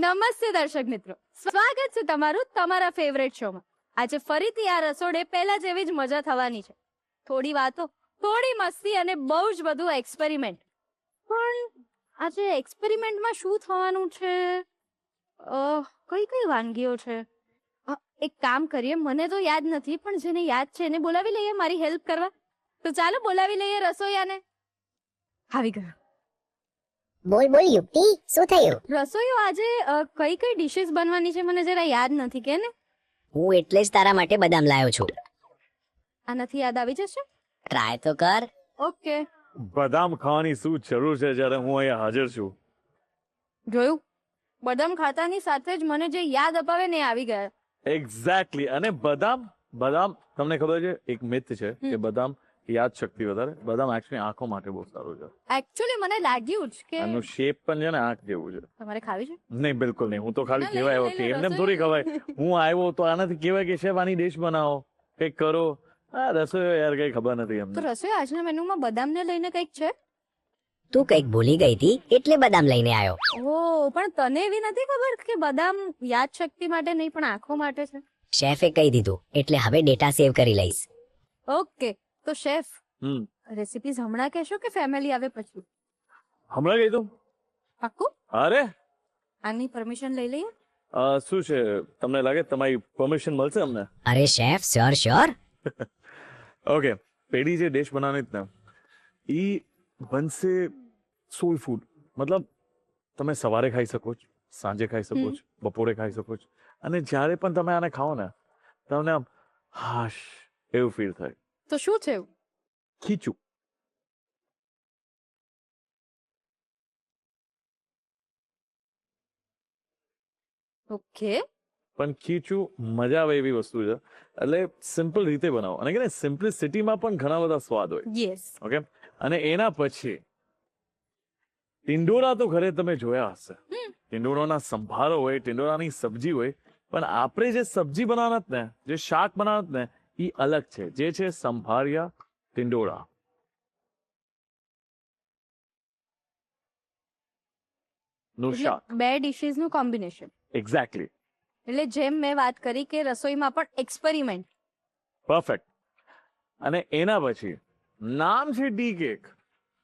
નમસ્તે દર્શક મિત્રો, સ્વાગત છે તમારું તમારા ફેવરેટ શોમાં. આજે ફરીથી આ રસોડે પહેલા જેવી જ મજા થવાની છે. થોડી વાતો, થોડી મસ્તી અને બહુ જ બધું એક્સપેરિમેન્ટ. પણ આજે એક્સપેરિમેન્ટમાં શું થવાનું છે? કઈ કઈ વાનગીઓ છે? એક કામ કરીએ, મને તો યાદ નથી, પણ જેને યાદ છે એને બોલાવી લઈએ મારી હેલ્પ કરવા. તો ચાલો બોલાવી લઈએ રસોઈયાને. આવી ગયો. બોલ બોલ યુક્તિ, શું થયું? રસોઈયો આજે કઈ કઈ ડિશિસ બનવાની છે મને જરા યાદ નથી કે ને. હું એટલે જ તારા માટે બદામ લાવ્યો છું. આનાથી યાદ આવી જશે. ટ્રાય તો કર. ઓકે. બદામ ખાવાની શું જરૂર છે જ્યારે હું અહીંયા હાજર છું? જોયું, બદામ ખાતાની સાથે જ મને જે યાદ અપાવે ને એ આવી ગયા. એક્ઝેક્ટલી. અને બદામ બદામ તમને ખબર છે, એક મિથ છે કે બદામ યાદ શક્તિ વધારે. બદામ એકચ્યુઅલી આંખો માટે બહુ સારું છે. એકચ્યુઅલી મને લાગ્યું જ કે આનું શેપ પણ છે ને આંખ જેવું છે. તમારે ખાવી છે. નહીં, બિલકુલ નહીં. હું તો ખાલી ના, કહેવાય લઈ લો, આવ્યો કે લઈ લો, એમને રસોઈ. થોડી ખવાય. હું આવ્યો તો આનાથી કહેવાય કે શેફ આની ડિશ બનાવો, કંઈક કરો. આ રસોઈ યાર કઈ ખબર નથી તો અમને. રસોઈ આજના મેનુમાં બદામને લઈને કંઈક છે. તું કંઈક ભૂલી ગઈ હતી એટલે બદામ લઈને આવ્યો. ઓ, પણ તને એવી નથી ખબર કે બદામ યાદ શક્તિ માટે નહીં પણ આંખો માટે છે. શેફે કહી દીધું એટલે હવે ડેટા સેવ કરી લઈશ. ઓકે, તો શેફ હમ રેસિપીઝ હમણાં કહેશો કે ફેમિલી આવે પછી? હમણાં કહી દઉં? પાક્કું? અરે આની પરમિશન લઈ લઈએ. શું છે, તમને લાગે તમારી પરમિશન મળશે અમને? અરે શેફ, શ્યોર શ્યોર. ઓકે, પેઢી જે ડિશ બનાવવાની જ ને એ બનશે સોલ ફૂડ. મતલબ તમે સવારે ખાઈ શકો છો, સાંજે ખાઈ શકો છો, બપોરે ખાઈ શકો છો, અને જ્યારે પણ તમે આને ખાઓ ને તમને આમ હાશ એવું ફીલ થાય. તો શું છે એવું? ખીચું. ઓકે. પણ ખીચું મજા આવે એવી વસ્તુ છે. એટલે સિમ્પલ રીતે બનાવો, અને કે સિમ્પલિસિટીમાં પણ ઘણા બધા સ્વાદ હોય. યસ. ઓકે, અને એના પછી ટિંડોરા તો ઘરે તમે જોયા હશે. ટિંડોરાના સંભારો હોય, ટિંડોરાની સબ્જી હોય, પણ આપણે જે સબ્જી બનાવત ને, જે શાક બનાવત ને, એ અલગ છે. જે છે સંભારિયા ટિંડોરા. નું શાક. બે ડિશિસ નું કોમ્બિનેશન. એક્ઝેક્ટલી. એટલે જેમ મેં વાત કરી કે રસોઈમાં પણ એક્સપેરિમેન્ટ. પરફેક્ટ. અને એના પછી નામ છે ટી કેક,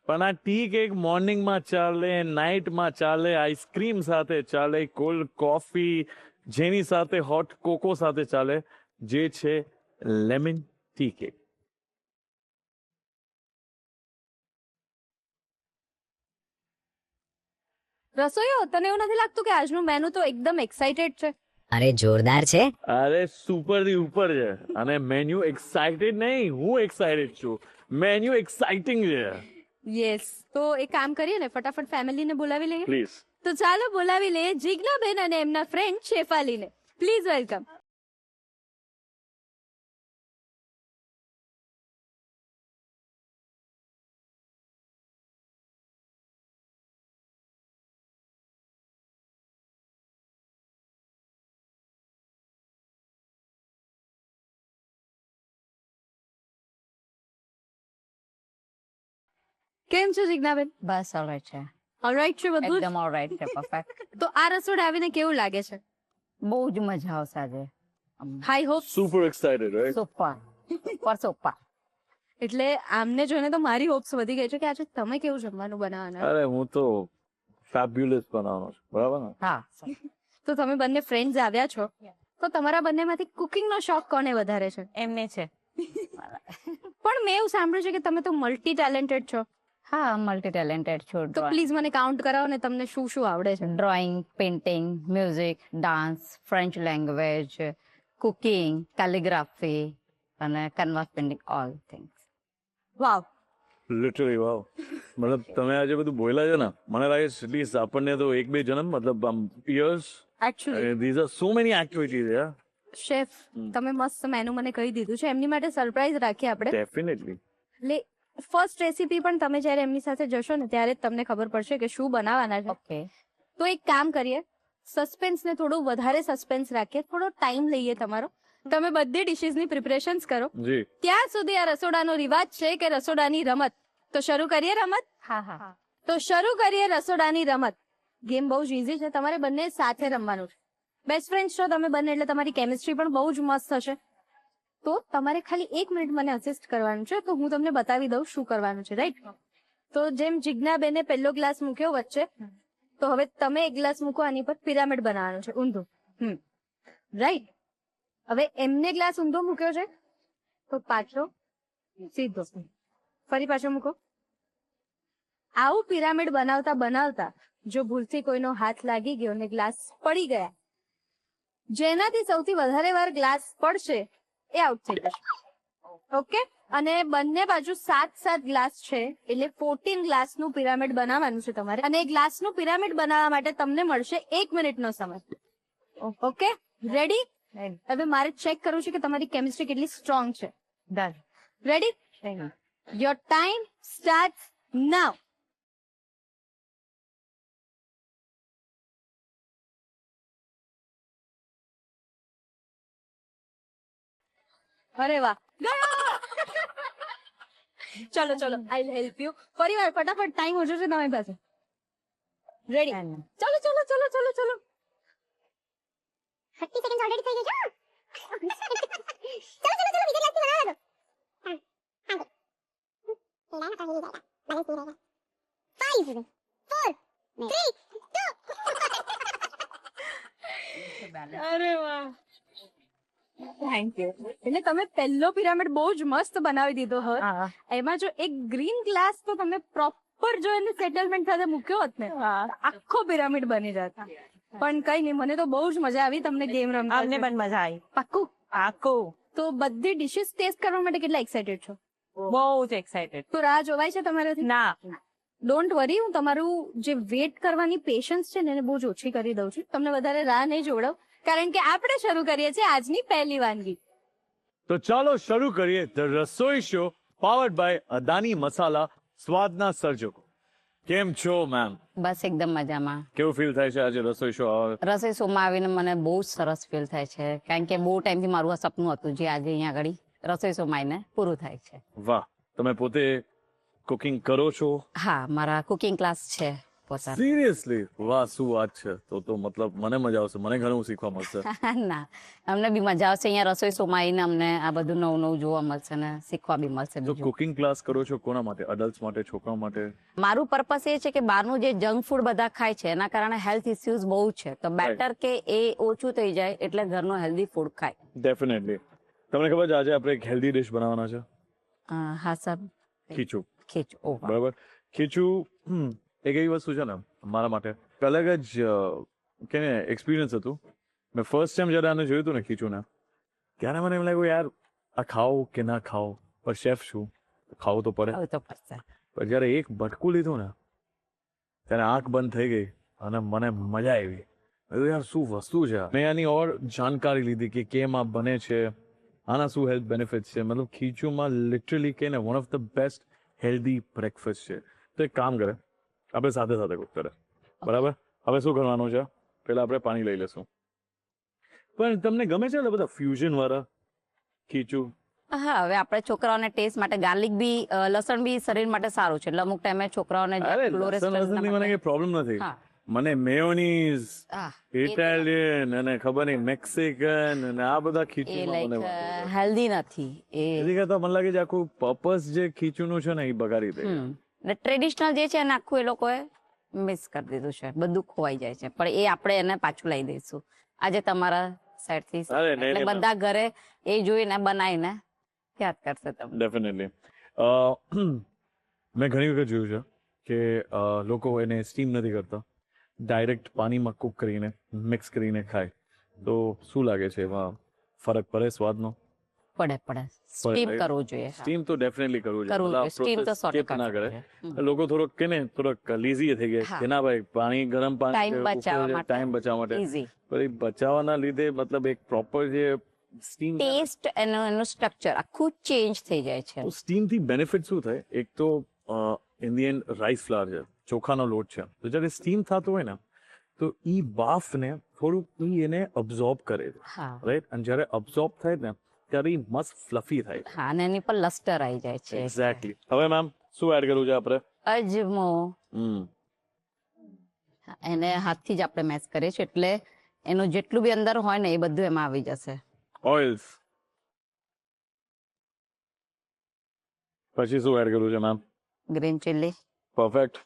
પણ આ ટી કેક મોર્નિંગમાં ચાલે, નાઇટમાં ચાલે, આઈસ્ક્રીમ સાથે ચાલે, કોલ્ડ કોફી જેની સાથે હોટ કોકો સાથે ચાલે, જે છે લેમન ટી કેક. રસોઈયો, તને એવું નથી લાગતું કે આજનું મેનુ તો એકદમ એક્સાઇટેડ છે? અરે જોરદાર છે. અરે સુપર થી ઉપર છે. અને મેન્યુ એક્સાઇટેડ નહીં, હું એક્સાઇટેડ છું. મેન્યુ એક્સાઇટિંગ છે. યસ. તો એક કામ કરીએ ને, ફટાફટ ફેમિલીને બોલાવી લઈએ. પ્લીઝ. તો ચાલો બોલાવી લઈએ જિજ્ઞાબેન અને એમના ફ્રેન્ડ શેફાલીને. Please welcome. કેમ છો જિજ્ઞાબેન? બસ ઓલરાઈટ છે, ઓલરાઈટ છે બધું જ? એકદમ ઓલરાઈટ છે, પરફેક્ટ. તો આ રસોડે આવીને કેવું લાગે છે? બહુ જ મજા આવશે આજે. High hope. Super excited, right? Super super. એટલે આમને જોઈને તો મારી હોપ્સ વધી ગઈ છે કે આજે તમે કેવું જમવાનું બનાવવાના. અરે હું તો ફેબ્યુલસ બનાવવાનો છું, બરાબર ને? હા. તો તમે બંને ફ્રેન્ડ્સ આવ્યા છો, તો તમારા બંનેમાંથી કુકિંગનો શોખ કોને વધારે છે? એમને છે. પણ મેં એવું સાંભળ્યું છે કે તમે તો મલ્ટી ટેલેન્ટેડ છો. હા, મલ્ટી ટેલેન્ટેડ છું. તો પ્લીઝ મને કાઉન્ટ કરાવો ને, તમને શું શું આવડે છે? Drawing, painting, music, dance, French language, cooking, calligraphy અને કેનવાસ પેઇન્ટિંગ, ઓલ થિંગ્સ. વાવ. લિટરલી વાવ. મતલબ તમે આજે બધું બોલ્યા છે ને, મને લાગે છે એટલીસ્ટ આપણને તો એક બે જન્મ, મતલબ આમ years, actually these are so many activities. યાર શેફ, તમે મસ્ત મેનુ મને કહી દીધું છે, એમની માટે સરપ્રાઈઝ રાખીએ આપણે. ડેફિનેટલી. એટલે ફર્સ્ટ રેસીપી પણ તમે જ્યારે એમની સાથે જશો ને ત્યારે જ તમને ખબર પડશે કે શું બનાવવાના છે. ઓકે. તો એક કામ કરીએ, સસ્પેન્સને થોડું વધારે સસ્પેન્સ રાખીએ, થોડો ટાઈમ લઈએ તમારો. તમે બધી ડિશિસની પ્રિપરેશન્સ કરો. જી. ત્યાં સુધી આ રસોડાનો રિવાજ છે કે રસોડાની રમત. તો શરૂ કરીએ રમત. હા હા. તો શરૂ કરીએ રસોડાની રમત. ગેમ બહુ જ ઇઝી છે, તમારે બંને સાથે રમવાનું છે. બેસ્ટ ફ્રેન્ડ છો તમે બંને, એટલે તમારી કેમિસ્ટ્રી પણ બહુ જ મસ્ત હશે. તો તમારે ખાલી 1 મિનિટ મને અસિસ્ટ કરવાનું છે, તો હું તમને બતાવી દઉં શું કરવાનું છે, રાઈટ? તો જેમ જિજ્ઞાબેને પહેલો ગ્લાસ મૂક્યો વચ્ચે, તો હવે તમે એક ગ્લાસ મૂકો આની પર, પિરામિડ બનાવવાનું છે ઊંધું. રાઈટ? હવે એમને ગ્લાસ ઊંધો મૂક્યો છે, તો પાછો સીધો, ફરી પાછો મૂકો. આવું પિરામિડ બનાવતા બનાવતા જો ભૂલથી કોઈનો હાથ લાગી ગયો ને ગ્લાસ પડી ગયા, જેનાથી સૌથી વધારે વાર ગ્લાસ પડશે એ આઉટ થઈ જશે. ઓકે? અને બંને બાજુ 7 ગ્લાસ છે, એટલે 14 ગ્લાસનું પિરામિડ બનાવવાનું છે તમારે. અને ગ્લાસનું પિરામિડ બનાવવા માટે તમને મળશે 1 મિનિટનો સમય. ઓકે? રેડી? હવે મારે ચેક કરવું છે કે તમારી કેમિસ્ટ્રી કેટલી સ્ટ્રોંગ છે. Done. Ready? Your time start now. અરે વાહ, ચલો ચલો, આઈ વિલ હેલ્પ યુ. ફરી વાર ફટાફટ, ટાઈમ ઓછો છે તમારી પાસે. રેડી? ચલો ચલો ચલો ચલો ચલો. 30 સેકન્ડ ઓલરેડી થઈ ગઈ છે. ચલો ચલો ચલો, બીજા ગ્લાસથી બનાવો. લેના તો હિલી જાયગા, બેલેન્સ નહીં रहेगा. 5 4 3 2. અરે વાહ, થેન્ક યુ. એટલે તમે પહેલો પિરામિડ બહુ જ મસ્ત બનાવી દીધો હોત. એમાં જો એક ગ્રીન ગ્લાસ તો તમે પ્રોપર જો એને સેટલમેન્ટ સાથે મૂક્યો હોત ને, તો આખો પિરામિડ બની જાત. પણ કઈ નહીં, મને તો બહુ જ મજા આવી તમને ગેમ રમતા. અમને પણ મજા આવી. પાક્કું? આખું તો બધી ડિશિસ ટેસ્ટ કરવા માટે કેટલા એક્સાઇટેડ છો? બહુ જ એક્સાઇટેડ. તો રાહ જોવાય છે તમારાથી? ના, ડોન્ટ વરી, હું તમારું જે વેટ કરવાની પેશન્સ છે ને એને બહુ જ ઓછી કરી દઉં છું. તમને વધારે રાહ નહીં જોવડાવ, કારણ કે આપણે શરૂ કરીએ છીએ આજની પહેલી વાનગી. તો ચાલો શરૂ કરીએ the Rasoi show powered by Adani મસાલા, સ્વાદના સર્જકો. કેમ છો મેમ? બસ એકદમ મજામાં. કેવું ફીલ થાય છે આજે રસોઈ શો આવે? રસોઈ શોમાં આવીને મને બહુ જ સરસ ફીલ થાય છે, કારણ કે બહુ ટાઈમથી મારું આ સપનું હતું, જે આજે અહીંયા આગળ રસોઈ શોમાં આવીને પૂરું થાય છે. વાહ, તમે પોતે કુકિંગ કરો છો? હા, મારા કુકિંગ ક્લાસ છે પોતાના. સિરિયસલી? વાહ, શું વાત છે. તો મતલબ મને મજા આવશે, મને ઘણું શીખવા મળશે. ના, અમને બી મજા આવશે અહીંયા રસોઈ શોમાં આવીને, અમને આ બધું નવું નવું જોવા મળશે ને શીખવા બી મળશે. જો બીજું કુકિંગ ક્લાસ કરો છો કોના માટે? અડલ્ટ્સ માટે, છોકરાઓ માટે? મારું પર્પસ એ છે કે બહારનું જે જંક ફૂડ બધા ખાય છે એના કારણે હેલ્થ ઇસ્યુઝ બહુ છે, તો બેટર કે એ ઓછું થઈ જાય, એટલે ઘરનું હેલ્ધી ફૂડ ખાય. ડેફિનેટલી. તમને ખબર છે આજે આપણે એક હેલ્ધી ડિશ બનાવવાના છે? હા સર. ખીચું. ખીચું. ઓહ વાહ. બરાબર. ખીચું એક એવી વસ્તુ છે ને મારા માટે અલગ જ કે એક્સપિરિયન્સ હતું. મેં ફર્સ્ટ ટાઈમ જ્યારે આને જોયું હતું ને ખીચું ને, ત્યારે મને એમ લાગ્યું યાર આ ખાઓ કે ના ખાઓ, પણ શેફ છું, ખાવું તો પડે. હવે તો પડશે. પણ જ્યારે એક બટકું લીધું ને ત્યારે આંખ બંધ થઈ ગઈ અને મને મજા આવી. મેં કીધું યાર શું વસ્તુ છે. મેં આની ઓર જાણકારી લીધી કે કેમ આ બને છે, આના શું હેલ્થ બેનિફિટ છે. મતલબ ખીચુંમાં લિટરલી કે ને one of the best healthy breakfast છે. તો એક કામ કરે, આપણે સાથે સાથે કુક કરે. બરાબર? હવે શું કરવાનું છે, પહેલા આપણે પાણી લઈ લેશું. પણ તમને ગમે છે એટલે બધા ફ્યુઝન વાળા ખીચું? હા, હવે આપણે છોકરાઓને ટેસ્ટ માટે ગાર્લિક બી, લસણ બી શરીર માટે સારું છે, એટલે અમુક ટાઈમે છોકરાઓને અરે લસણની મને કઈ પ્રોબ્લેમ નથી. હા. મને મેયોનીઝ, હા, ઇટાલિયન અને ખબર નહીં મેક્સિકન અને આ બધા એ ખીચુંમાં મને લાઈક હેલ્ધી નથી એ. એની કરતા મને લાગે છે આખું પર્પસ જે ખીચુંનું છે ને એ બગાડી દે. ને ટ્રેડિશનલ જે છે એને આખું એ લોકોએ મિસ કરી દીધું છે, બધું ખોવાઈ જાય છે, પણ એ આપણે એને પાછું લઈ દઈશું આજે તમારા સાઈડથી. અરે નહીં, એટલે નહીં, બધા ઘરે એ જોઈને બનાવીને યાદ કરશે તમને. ડેફિનેટલી. મેં ઘણી વખત જોયું છે કે લોકો એને સ્ટીમ નથી કરતા, ડાયરેક્ટ પાણીમાં કુક કરીને મિક્સ કરીને ખાય. તો શું લાગે છે એમાં ફરક પડે સ્વાદનો? પડે સ્ટીમ કરવું જોઈએ. સ્ટીમ તો ડેફિનેટલી કરવું કરવું જોઈએ. Steam તો જોઈએ. 100% ના કરે. કરવું લોકો થોડોક કે ને થોડોક લીઝી થઈ ગયા હા. કે ના ભાઈ પાણી ગરમ Time બચાવવા પાણી માટે. ટાઈમ બચાવવા માટે. ઈઝી પણ એ બચાવવાના લીધે મતલબ એક પ્રોપર જે સ્ટીમ ટેસ્ટ એનું સ્ટ્રક્ચર આખું ચેન્જ થઈ જાય છે. સ્ટીમ થી બેનિફિટ શું થાય? એક તો ઇન્ડિયન રાઈસ ફ્લાવર છે, ચોખાનો લોટ છે, તો જ્યારે સ્ટીમ થતું હોય ને તો ઈ બાફને થોડુંક ઈ એને અબ્ઝોર્બ કરે છે, હા રાઈટ? અને જ્યારે અબ્ઝોર્બ થાય ને ત્યારે ઈ મસ્ત ફ્લફી થાય. હા, અને એની પર લસ્ટર આવી જાય છે. એક્ઝેક્ટલી. હવે મેમ શું એડ કરવું છે આપણે? અજમો, હમ એને હાથથી જ આપણે મેશ કરીએ છીએ એટલે એનું જેટલું બી અંદર હોય ને એ બધું એમાં આવી જશે. ઓઇલ્સ પછી શું એડ કરવું છે મેમ? Green chilli. પરફેક્ટ.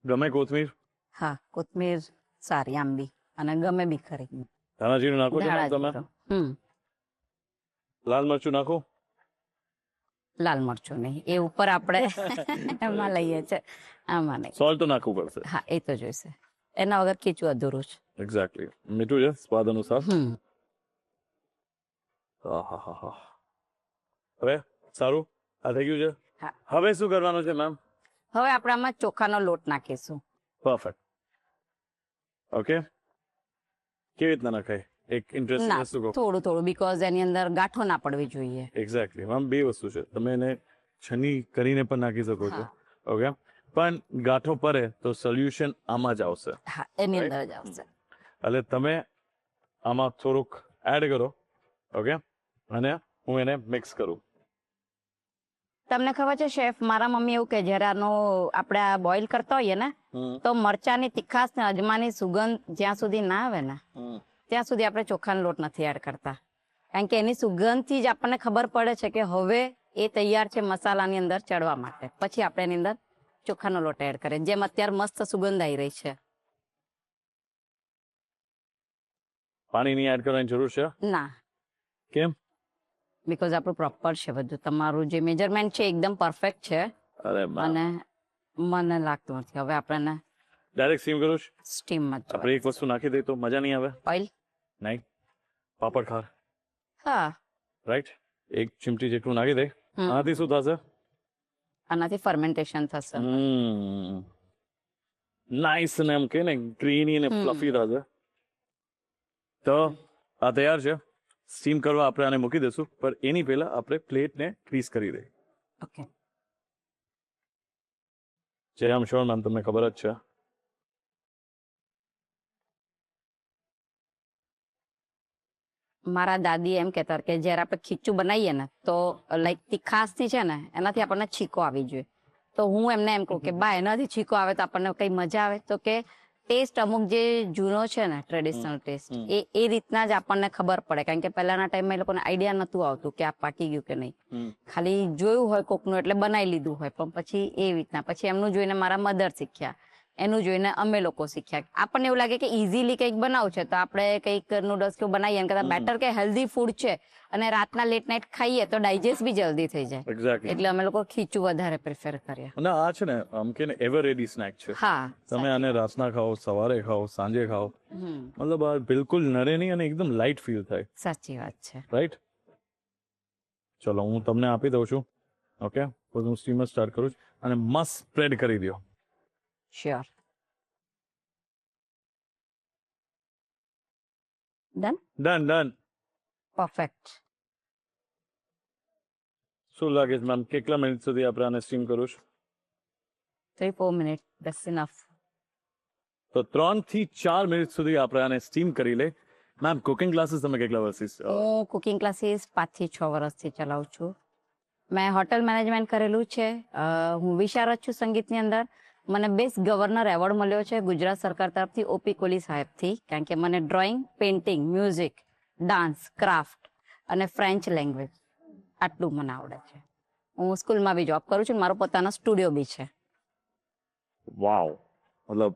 ગમે કોથમીર? હા, કોથમીર સારી આંબી અને ગમે બી ખરી. ધાણા જીરું નાખો છો ધાણા તમે? જીરું. હમ. લાલ મરચું નાખો? લાલ મરચું નહીં, એ ઉપર આપણે એમાં લઈએ છે, આમાં નહીં. સોલ્ટ તો નાખવું પડશે. હા, એ તો જોઈશે, એના વગર ખીચું અધૂરું છે. એક્ઝેક્ટલી. મીઠું છે સ્વાદ અનુસાર. હમ. આહાહાહા. હવે સારું આ થઈ ગયું છે. હા. હવે શું કરવાનું છે મેમ? હવે આપણે આમાં ચોખાનો લોટ નાખીશું. પરફેક્ટ. ઓકે, કેવી રીતના નખાય? એક ઇન્ટરેસ્ટિંગ ના, વસ્તુ કહો. થોડું થોડું, બીકોઝ એની અંદર ગાંઠો ના પડવી જોઈએ. એક્ઝેક્ટલી. આમ બે વસ્તુ છે, તમે એને છની કરીને પણ નાખી શકો છો. હા. ઓકે, પણ ગાંઠો પડે તો સોલ્યુશન આમાં જ આવશે. હા, એની અંદર જ આવશે. એટલે તમે આમાં થોડુંક એડ કરો. ઓકે, અને હું એને મિક્સ કરું. તમને ખબર છે શેફ, મારા મમ્મી એવું કે જ્યારે આનો આપણે આ બોઇલ કરતા હોઈએ ને તો મરચાની તીખાશ ને અજમાની સુગંધ જ્યાં સુધી ના આવે ને ત્યાં સુધી આપણે ચોખાનો લોટ નથી એડ કરતા, કારણ કે એની સુગંધથી જ આપણને ખબર પડે છે કે હવે એ તૈયાર છે મસાલાની અંદર ચડવા માટે. પછી આપણે એની અંદર ચોખાનો લોટ એડ કરીએ, જેમ અત્યારે મસ્ત સુગંધ આવી રહી છે. પાણી નહીં એડ કરવાની જરૂર છે? ના, કેમ? બીકોઝ આપણું પ્રોપર છે બધું, તમારું જે મેજરમેન્ટ છે એકદમ પરફેક્ટ છે. અરે અને મને લાગતું નથી હવે આપણે ડાયરેક્ટ સ્ટીમ કરું છું. સ્ટીમમાં જ આપણે એક વસ્તુ નાખી દઈએ તો મજા નહીં આવે. ઓઇલ. નહીં, પાપડ ખાર. હા, રાઈટ, એક ચમચી જેટલું નાખી દે. હમ. આનાથી શું થશે? આનાથી ફર્મેન્ટેશન થશે. નાઈસ ને એમ કે ને ગ્રીની ને ફ્લફી થશે. તો આ તૈયાર છે. સ્ટીમ કરવા આપણે આને મૂકી દઈશું, પણ એની પહેલા આપણે પ્લેટને ગ્રીસ કરી દઈએ. ઓકે. જે આમ શ્યોર મેમ તમને ખબર જ છે. મારા દાદી એમ કહેતા કે જ્યારે આપણે ખીચું બનાવીએ ને તો લાઈક તીખાશથી છે ને એનાથી આપણને છીકો આવી જોઈએ. તો હું એમને એમ કહું કે બા એનાથી છીકો આવે તો આપણને કઈ મજા આવે? તો કે ટેસ્ટ અમુક જે જૂનો છે ને ટ્રેડિશનલ ટેસ્ટ એ રીતના જ આપણને ખબર પડે, કારણ કે પહેલાના ટાઈમમાં એ લોકોને આઈડિયા નતું આવતું કે આ પાકી ગયું કે નહીં. ખાલી જોયું હોય કોકનું એટલે બનાવી લીધું હોય, પણ પછી એ રીતના પછી એમનું જોઈને મારા મધર શીખ્યા, એનું જોઈને અમે લોકો શીખ્યા. આપણને એવું લાગે કે ઇઝીલી કંઈક બનાવું છે તો આપણે કંઈક નૂડલ્સ કેવું બનાવીએ, કરતા બેટર કે હેલ્ધી ફૂડ છે અને રાતના લેટ નાઇટ ખાઈએ તો ડાયજેસ્ટ બી જલ્દી થઈ જાય. એક્ઝેક્ટલી. એટલે અમે લોકો ખીચું વધારે પ્રિફર કરીએ. અને આ છે ને આમ કે ને એવર રેડી સ્નેક છે. હા, તમે આને રાતના ખાઓ, સવારે ખાઓ, સાંજે ખાઓ, હમ, મતલબ આ બિલકુલ નરે નહીં અને એકદમ લાઇટ ફીલ થાય. સાચી વાત છે. રાઈટ. ચલો હું તમને આપી દઉં છું. ઓકે, તો હું સ્ટીમર સ્ટાર્ટ કરું છું અને મસ્ત સ્પ્રેડ કરી દો. Sure. Done. Done done. Perfect. શું લાગે છે મેમ, કેટલા મિનિટ સુધી આપણે આને સ્ટીમ કરું છું? 3-4 મિનિટ, ધેટ્સ ઇનફ. તો 3 થી 4 મિનિટ સુધી આપણે આને સ્ટીમ કરી લે. મેમ કુકિંગ ક્લાસીસ તમે કેટલા વર્ષથી? હું કુકિંગ ક્લાસીસ 5 થી 6 વર્ષથી ચલાવું છું. મેં હોટેલ મેનેજમેન્ટ કરેલું છે. હું વિશારદ છું સંગીતની અંદર. મને બેસ્ટ ગવર્નર એવોર્ડ મળ્યો છે ગુજરાત સરકાર તરફથી, ઓપી કોહલી સાહેબથી, કારણ કે મને drawing, painting, music, dance, craft અને ફ્રેન્ચ લેંગ્વેજ આટલું મને આવડે છે. હું સ્કૂલમાં બી જોબ કરું છું, મારો પોતાનો સ્ટુડિયો બી છે. વાવ, મતલબ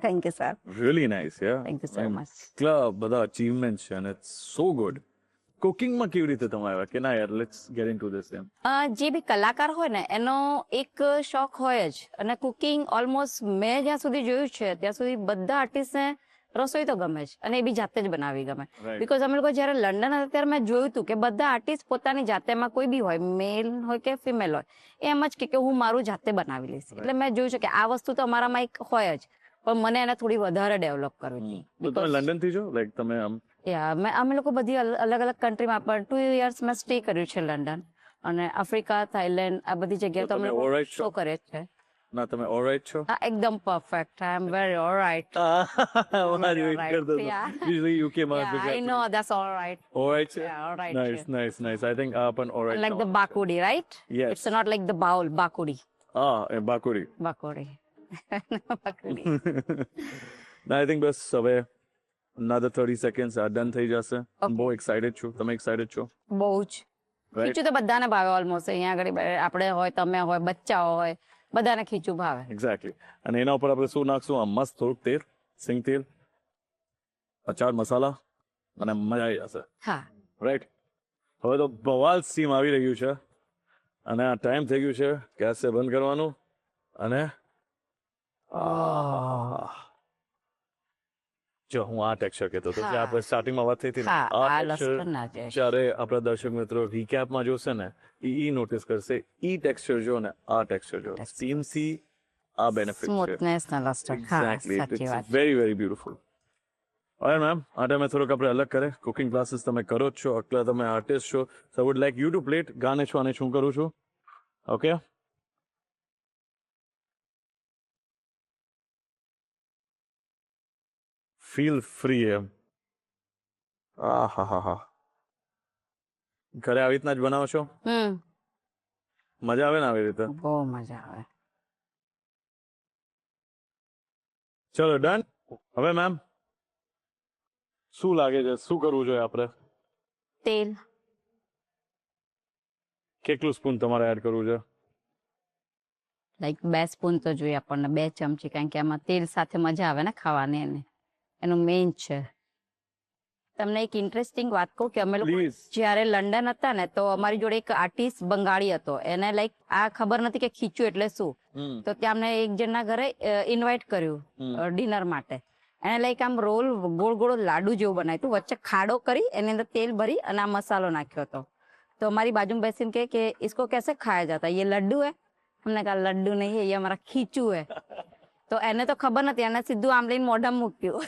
thank you sir. really nice, yeah. Thank you so much. કેટલા બધા અચીવમેન્ટ છે અને it's so good. કુકિંગમાં કેવી રીતે તમે આવ્યા કે ના યાર લેટ્સ ગેટ ઇનટુ ધીસ એમ? જે બી કલાકાર હોય ને એનો એક શોખ હોય જ, અને કુકિંગ ઓલમોસ્ટ મેં જ્યાં સુધી જોયું છે ત્યાં સુધી બધા આર્ટિસ્ટને રસોઈ તો ગમે જ, અને એ બી જાતે જ બનાવી ગમે. Right. બીકોઝ અમે લોકો જયારે લંડન હતા ત્યારે મેં જોયું હતું કે બધા આર્ટિસ્ટ પોતાની જાતે, એમાં કોઈ બી હોય, મેલ હોય કે ફિમેલ હોય, એ એમ જ કે હું મારું જાતે બનાવી લઈશ. એટલે મેં જોયું છે કે આ વસ્તુ તો અમારામાં એક હોય જ, પણ મને એને થોડી વધારે ડેવલપ કરવી તો તમે લંડન થી છો, લાઈક તમે આમ? અમે લોકો બધી અલગ અલગ કન્ટ્રીમાં પણ 2 years મેં સ્ટે કર્યું છે લંડન, અને આફ્રિકા, થાઈલેન્ડ, આ બધી જગ્યાએ તો અમે તમે લોકો alright છો? શો કરે છે. ના તમે ઓલરાઈટ છો? એકદમ perfect. I am very alright. મારી વેઇટ Alright, કરતો હતો. yeah. Usually UK માં I know that's all right. Alright છે? Yeah, alright. Nice, nice, nice. I think આ પણ alright Like the bakudi, right? Yes. It's not like the bowl, bakudi. એ બાકુડી. બકોડી બકોડી. આઈ થિંક બસ હવે another 30 seconds આ ડન થઈ જશે. Okay. બહુ એક્સાઇટેડ છું. તમે એક્સાઇટેડ છો? બહુ જ Right? ખીચું તો બધાને ભાવે ઓલમોસ્ટ. અહીંયા આગળ આપણે હોય, તમે હોય, બચ્ચાઓ હોય, બધાને ખીચું ભાવે. એક્ઝેક્ટલી. અને એના ઉપર આપણે શું નાખશું? આ મસ્ત થોડુંક તેલ, સિંગ તેલ, અચાર મસાલા અને મજા આવી જશે. હા, રાઈટ. હવે તો બવાલ સીમ આવી રહ્યું છે અને આ ટાઈમ થઈ ગયું છે ગેસ બંધ કરવાનું અને જો હું આ ટેક્સચર કહેતો હતો જે આપણે સ્ટાર્ટિંગમાં વાત થઈ હતી ને, હા, આ આ ટેક્સચર લસણ ના જાય. જ્યારે આપણા દર્શક મિત્રો રીકેપમાં જોશે ને ઈ નોટિસ કરશે. ઈ ટેક્સચર જો ને આ ટેક્સચર જો, સીમથી આ બેનિફિટ છે. સ્મૂથનેસ ના લસણ. હા, Exactly. સાચી વાત. It's very, very beautiful. Alright, ma'am. આ ટાઈમે થોડુંક આપણે અલગ કરે. કુકિંગ ક્લાસીસ તમે કરો જ છો, એટલે તમે આર્ટિસ્ટ છો. So I would like you to plate garnish આને શું કરું છું. Okay? Feel free એમ. આહાહાહા. ઘરે આવી રીતના જ બનાવો છો? મજા આવે ને આવી રીતે? બહુ મજા આવે. ચલો ડન. હવે મેમ શું લાગે છે શું કરવું જોઈએ આપણે? તેલ કેટલું સ્પૂન તમારે એડ કરવું છે? લાઈક 2 સ્પૂન તો જોઈએ આપણને, 2 ચમચી, કારણ કે આમાં તેલ સાથે મજા આવે ને ખાવાની. એનું મેઇન છે. તમને એક ઇન્ટરેસ્ટિંગ વાત કહું કે અમે લોકો પ્લીઝ. જ્યારે લંડન હતા ને તો અમારી જોડે એક આર્ટિસ્ટ બંગાળી હતો. એને લાઈક આ ખબર નથી કે ખીચું એટલે શું. તો ત્યાં અમને એક જણના ઘરે ઇન્વાઇટ કર્યું ડિનર માટે. એને લાઈક આમ રોલ ગોળ ગોળ લાડુ જેવું બનાવ્યું, વચ્ચે ખાડો કરી એની અંદર તેલ ભરી અને આ મસાલો નાખ્યો હતો. તો અમારી બાજુમાં બેસીને કહે કે इसको कैसे खाया जाता है, ये लड्डू है? हमने कहा लड्डू नहीं है, ये हमारा खींचू है. તો એને તો ખબર નથી, એને સીધું આમ લઈને મોઢામાં મૂક્યું.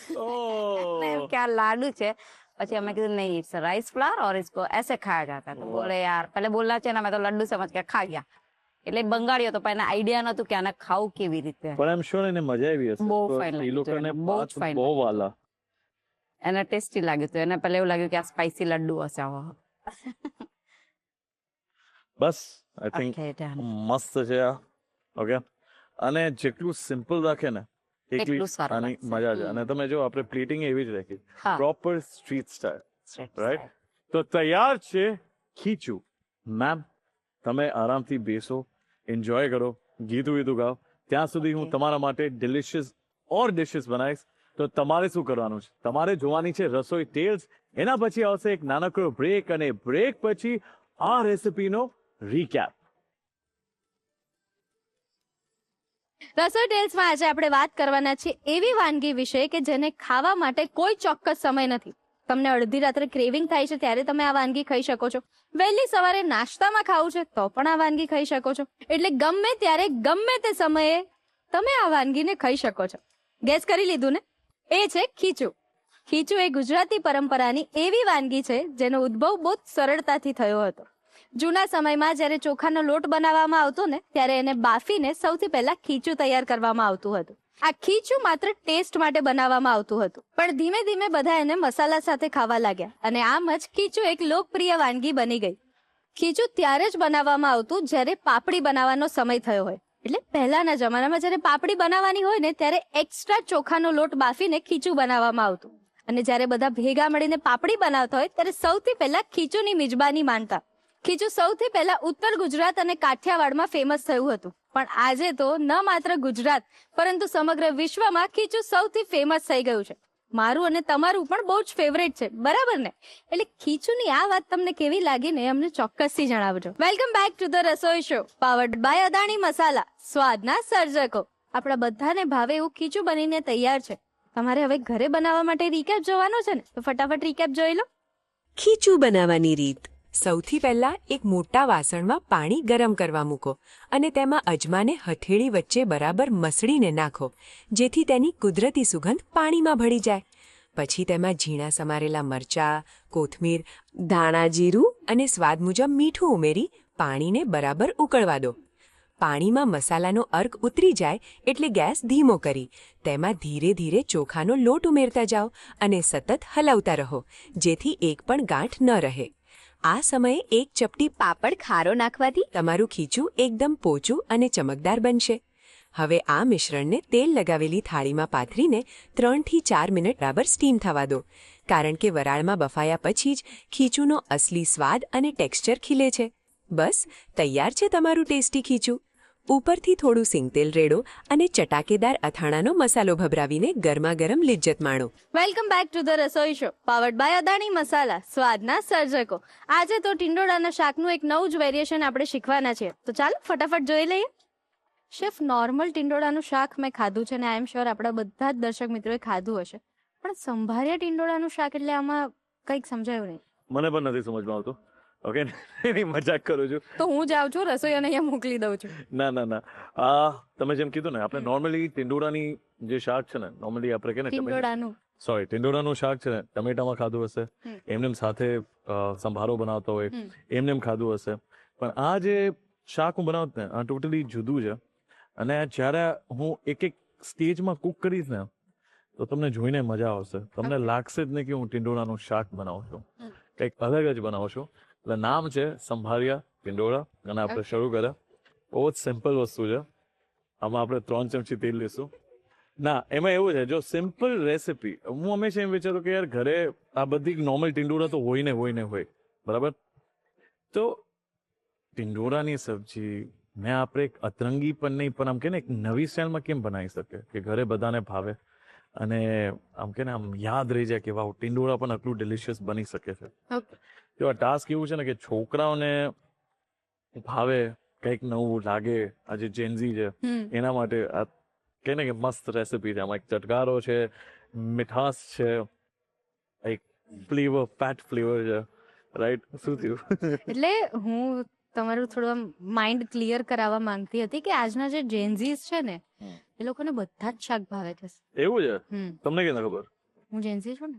એને એમ કે આ લાડુ છે. પછી અમે કીધું નહીં, इट्स राइस फ्लावर और इसको ऐसे खाया जाता है. तो बोले यार पहले बोलना चाहिए ना, मैं तो लड्डू समझ के खा गया. એટલે બંગાળી હતો પણ એને આઈડિયા નતું કે આને ખાવું કેવી રીતે. પણ આઈ એમ શ્યોર એને મજા આવી હશે. બહુ તો fine એ લાગ્યું લોકોને હતું એને, બહુ જ ભાત fine બહુ લાગ્યું. વાલા. એને ટેસ્ટી લાગ્યું હતું. એને પહેલા એવું લાગ્યું કે આ સ્પાઈસી લડ્ડુ હશે આવો. બસ આઈ થિંક Okay, done. મસ્ત છે આ. ઓકે. અને જેટલું સિમ્પલ રાખે ને એટલી એટલું સારું આની લાગશે. મજા છે. અને તમે જો આપણે પ્લેટિંગ એવી જ રાખી, હા. Proper street style. Straight right. side. તો તૈયાર છે ખીચું. મેમ તમે આરામથી બેસો, એન્જોય કરો, ગીતું વીતું ગાઓ. ત્યાં સુધી હું Okay. તમારા માટે ડિલિશિયસ ઓર ડિશિસ બનાવીશ. તો તમારે શું કરવાનું છે? તમારે જોવાની છે રસોઈ ટેલ્સ. એના પછી આવશે એક નાનકડો બ્રેક અને બ્રેક પછી આ રેસિપીનો રીકેપ. રસોઈ ટેલ્સમાં આજે આપણે વાત કરવાના છીએ એવી વાનગી વિશે કે જેને ખાવા માટે કોઈ ચોક્કસ સમય નથી. તમને અડધી રાત્રે ક્રેવિંગ થાય છે ત્યારે તમે આ વાનગી ખાઈ શકો છો. વહેલી સવારે નાસ્તામાં ખાવું છે તો પણ આ વાનગી ખાઈ શકો છો. એટલે ગમે ત્યારે ગમે તે સમયે તમે આ વાનગીને ખાઈ શકો છો. ગેસ કરી લીધું ને? એ છે ખીચું. ખીચું એ ગુજરાતી પરંપરાની એવી વાનગી છે જેનો ઉદ્ભવ બહુ જ સરળતાથી થયો હતો. જૂના સમયમાં જ્યારે ચોખાનો લોટ બનાવવામાં આવતો ને ત્યારે એને બાફીને સૌથી પહેલા ખીચું તૈયાર કરવામાં આવતું હતું. આ ખીચું માત્ર ટેસ્ટ માટે બનાવવામાં આવતું હતું, પણ ધીમે ધીમે બધા એને મસાલા સાથે ખાવા લાગ્યા અને આમ જ ખીચું એક લોકપ્રિય વાનગી બની ગઈ. ખીચું ત્યારે જ બનાવવામાં આવતું જ્યારે પાપડી બનાવવાનો સમય થયો હોય. એટલે પહેલાના જમાનામાં જ્યારે પાપડી બનાવવાની હોય ને ત્યારે એક્સ્ટ્રા ચોખાનો લોટ બાફીને ખીચું બનાવવામાં આવતું. અને જ્યારે બધા ભેગા મળીને પાપડી બનાવતા હોય ત્યારે સૌથી પહેલા ખીચુંની મિજબાની માનતા. ખીચું સૌથી પહેલા ઉત્તર ગુજરાત અને કાઠિયાવાડમાં ફેમસ થયું હતું, પણ આજે તો ન માત્ર ગુજરાત પરંતુ સમગ્ર વિશ્વમાં ખીચું સૌથી ફેમસ થઈ ગયું છે. મારું અને તમારું પણ બહુ જ ફેવરેટ છે, બરાબર ને? એટલે ખીચુંની આ વાત તમને કેવી લાગી ને અમને ચોક્કસથી જણાવજો. Welcome back to the Rasoi show powered by Adani masala, સ્વાદના સર્જકો. આપણા બધાને ભાવે એવું ખીચું બનીને તૈયાર છે. તમારે હવે ઘરે બનાવવા માટે રીકેપ જોવાનો છે ને, તો ફટાફટ રીકેપ જોઈ લો. ખીચું બનાવવાની રીત. સૌથી પહેલા એક મોટા વાસણમાં પાણી ગરમ કરવા મૂકો અને તેમાં અજમાને હથેળી વચ્ચે બરાબર મસળીને નાખો, જેથી તેની કુદરતી સુગંધ પાણીમાં ભળી જાય. પછી તેમાં ઝીણા સમારેલા મરચાં, કોથમીર, ધાણા જીરું અને સ્વાદ મુજબ મીઠું ઉમેરી પાણીને બરાબર ઉકળવા દો. પાણીમાં મસાલાનો અર્ક ઉતરી જાય એટલે ગેસ ધીમો કરી તેમાં ધીરે ધીરે ચોખાનો લોટ ઉમેરતા જાઓ અને સતત હલાવતા રહો, જેથી એક પણ ગાંઠ ન રહે. આ સમયે એક ચપટી પાપડ ખારો નાખવાથી તમારું ખીચું એકદમ પોચું અને ચમકદાર બનશે. હવે આ મિશ્રણને તેલ લગાવેલી થાળીમાં પાથરીને 3 થી 4 મિનિટ બરાબર સ્ટીમ થવા દો, કારણ કે વરાળમાં બફાયા પછી જ ખીચુંનો અસલી સ્વાદ અને ટેક્સચર ખીલે છે. બસ તૈયાર છે તમારું ટેસ્ટી ખીચું. ઉપરથી થોડું સિંગતેલ રેડો અને ચટાકેદાર અથાણાનો મસાલો ભભરાવીને ગરમાગરમ લિજ્જત માણો. Welcome back to the Rasoi show powered by Adani masala, સ્વાદના સર્જકો. આજે તો ટિંડોળાના શાકનું એક નવું જ વેરિએશન આપણે શીખવાના છીએ, તો ચાલો ફટાફટ જોઈ લઈએ. શેફ, નોર્મલ ટિંડોળાનું શાક મેં ખાધું છે ને આઈ એમ શ્યોર આપણા બધા જ દર્શક મિત્રોએ ખાધું હશે, પણ સંભારિયા ટિંડોળાનું શાક એટલે આમાં કંઈક સમજાયું નહીં. મને પણ નથી સમજમાં આવતું. ઓકે, એની મજાક કરું છું. તો હું જાઉં છું રસોઈયાને અહીંયા મોકલી દઉં છું. ના આ તમે જેમ કીધું ને, આપણે નોર્મલી ટિંડોળાની જે શાક છે ને, નોર્મલી આપણે કે ને ટિંડોળાનું ટિંડોળાનું શાક છે ને ટમેટામાં ખાધું હશે, એમને સાથે સંભારો બનાવતો હોય એમને ખાધું હશે, પણ આ જે શાક હું બનાવત ને આ ટોટલી જુદું છે. અને જ્યારે હું એક સ્ટેજમાં કુક કરીશ ને તો તમને જોઈને મજા આવશે. તમને લાગશે જ નહીં કે હું ટિંડોળાનું શાક બનાવું છું, કંઈક અલગ જ બનાવું છું. એટલે નામ છે સંભારિયા ટિંડોળા અને આપણે શરૂ કર્યા. બહુ જ સિમ્પલ વસ્તુ છે. આમાં આપણે 3 ચમચી તેલ લઈશું. ના, એમાં એવું છે, જો સિમ્પલ રેસિપી, હું હંમેશા એમ વિચારું કે યાર ઘરે આ બધી નોર્મલ ટિંડોળા તો હોય ને હોય, બરાબર? તો ટિંડોળાની સબ્જી મેં આપણે એક અતરંગી પણ નહીં, પણ આમ કે ને એક નવી સ્ટાઇલમાં કેમ બનાવી શકે કે ઘરે બધાને ભાવે અને આમ કે ને આમ યાદ રહી જાય કે વાહ, ટિંડોળા પણ આટલું ડિલિશિયસ બની શકે છે. તો આ ટાસ્ક એવું છે ને કે છોકરાઓને ભાવે, કંઈક નવું લાગે. આ જે જેન્ઝી છે એના માટે આ કે ને કે મસ્ત રેસિપી છે. આમાં એક ચટકારો છે, મીઠાશ છે, એક ફ્લેવર, ફેટ ફ્લેવર છે, રાઈટ? શું થયું? એટલે હું તમારું થોડું માઇન્ડ ક્લિયર કરાવવા માંગતી હતી કે આજના જે જેન્ઝીસ છે ને એ લોકોને બધા જ શાક ભાવે છે. એવું છે? તમને કેમ ખબર? હું જેન્ઝી છું ને.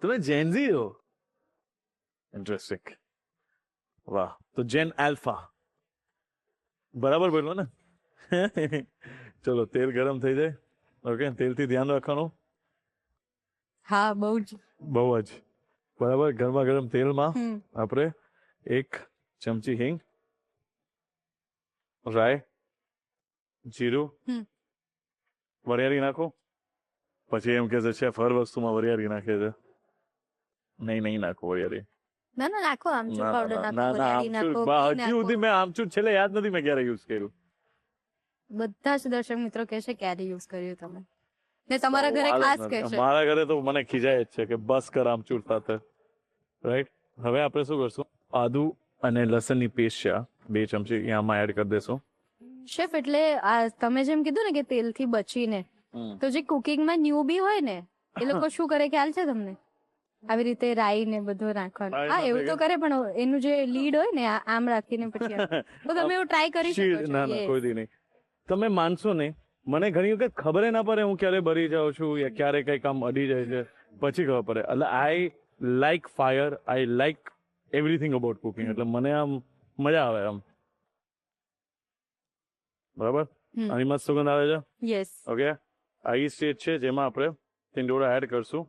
તમે જેન્ઝી છો? ઇન્ટરેસ્ટિંગ. વાહ. તો જેન આલ્ફા બરાબર બોલો ને. ચલો, તેલ ગરમ થઈ જાય. ઓકે, તેલથી ધ્યાન રાખવાનું. હા, બહુ જ બરાબર. ગરમા ગરમ તેલમાં આપણે 1 ચમચી હિંગ, રાઈ, જીરું, વરિયાળી નાખો. પછી એમ કે છે શેફ હર વસ્તુમાં વરિયાળી નાખે છે. નહીં નાખો વરિયાળી. ના નાખો, આમચૂર પાવડર નાખો, ના, વરિયાળી નાખો, ઘી હજી નાખો. સુધી મેં આમચૂર છેલ્લે યાદ નથી મેં ક્યારે યુઝ કર્યું. બધા જ દર્શક મિત્રો કહે છે ક્યારે યુઝ કર્યું તમે, ને તમારા ઘરે ખાસ કહે છે. મારા ઘરે તો મને ખીજાય જ છે કે બસ કર આમચૂર સાથે, રાઈટ? હવે આપણે શું કરશું, આદુ અને લસણની પેસ્ટ છે 2 ચમચી આમાં એડ કરી દેશું. શેફ, એટલે આ તમે જેમ કીધું ને કે તેલથી બચીને, તો જે કુકિંગમાં ન્યૂબી હોય ને એ લોકો શું કરે ખ્યાલ છે તમને? આવી રીતે રાઈ ને બધું રાખવાનું. હા, એવું તો કરે, પણ એનું જે લીડ હોય ને આમ રાખીને પછી તો તમે એવું ટ્રાય કરી શકો છો. ના, કોઈ દી નહીં. તમે માનશો નહીં, મને ઘણી વખત ખબર ના પડે હું ક્યારે બરી જાઉં છું યા ક્યારે કઈ કામ અડી જાય છે, પછી ખબર પડે. એટલે I like fire, I like everything about cooking. એટલે મને આમ મજા આવે આમ. બરાબર? આની મસ્ત સુગંધ આવે છે. યસ. ઓકે, આ ઈ સ્ટેજ છે જેમાં આપણે ટિંડોળા એડ કરશું.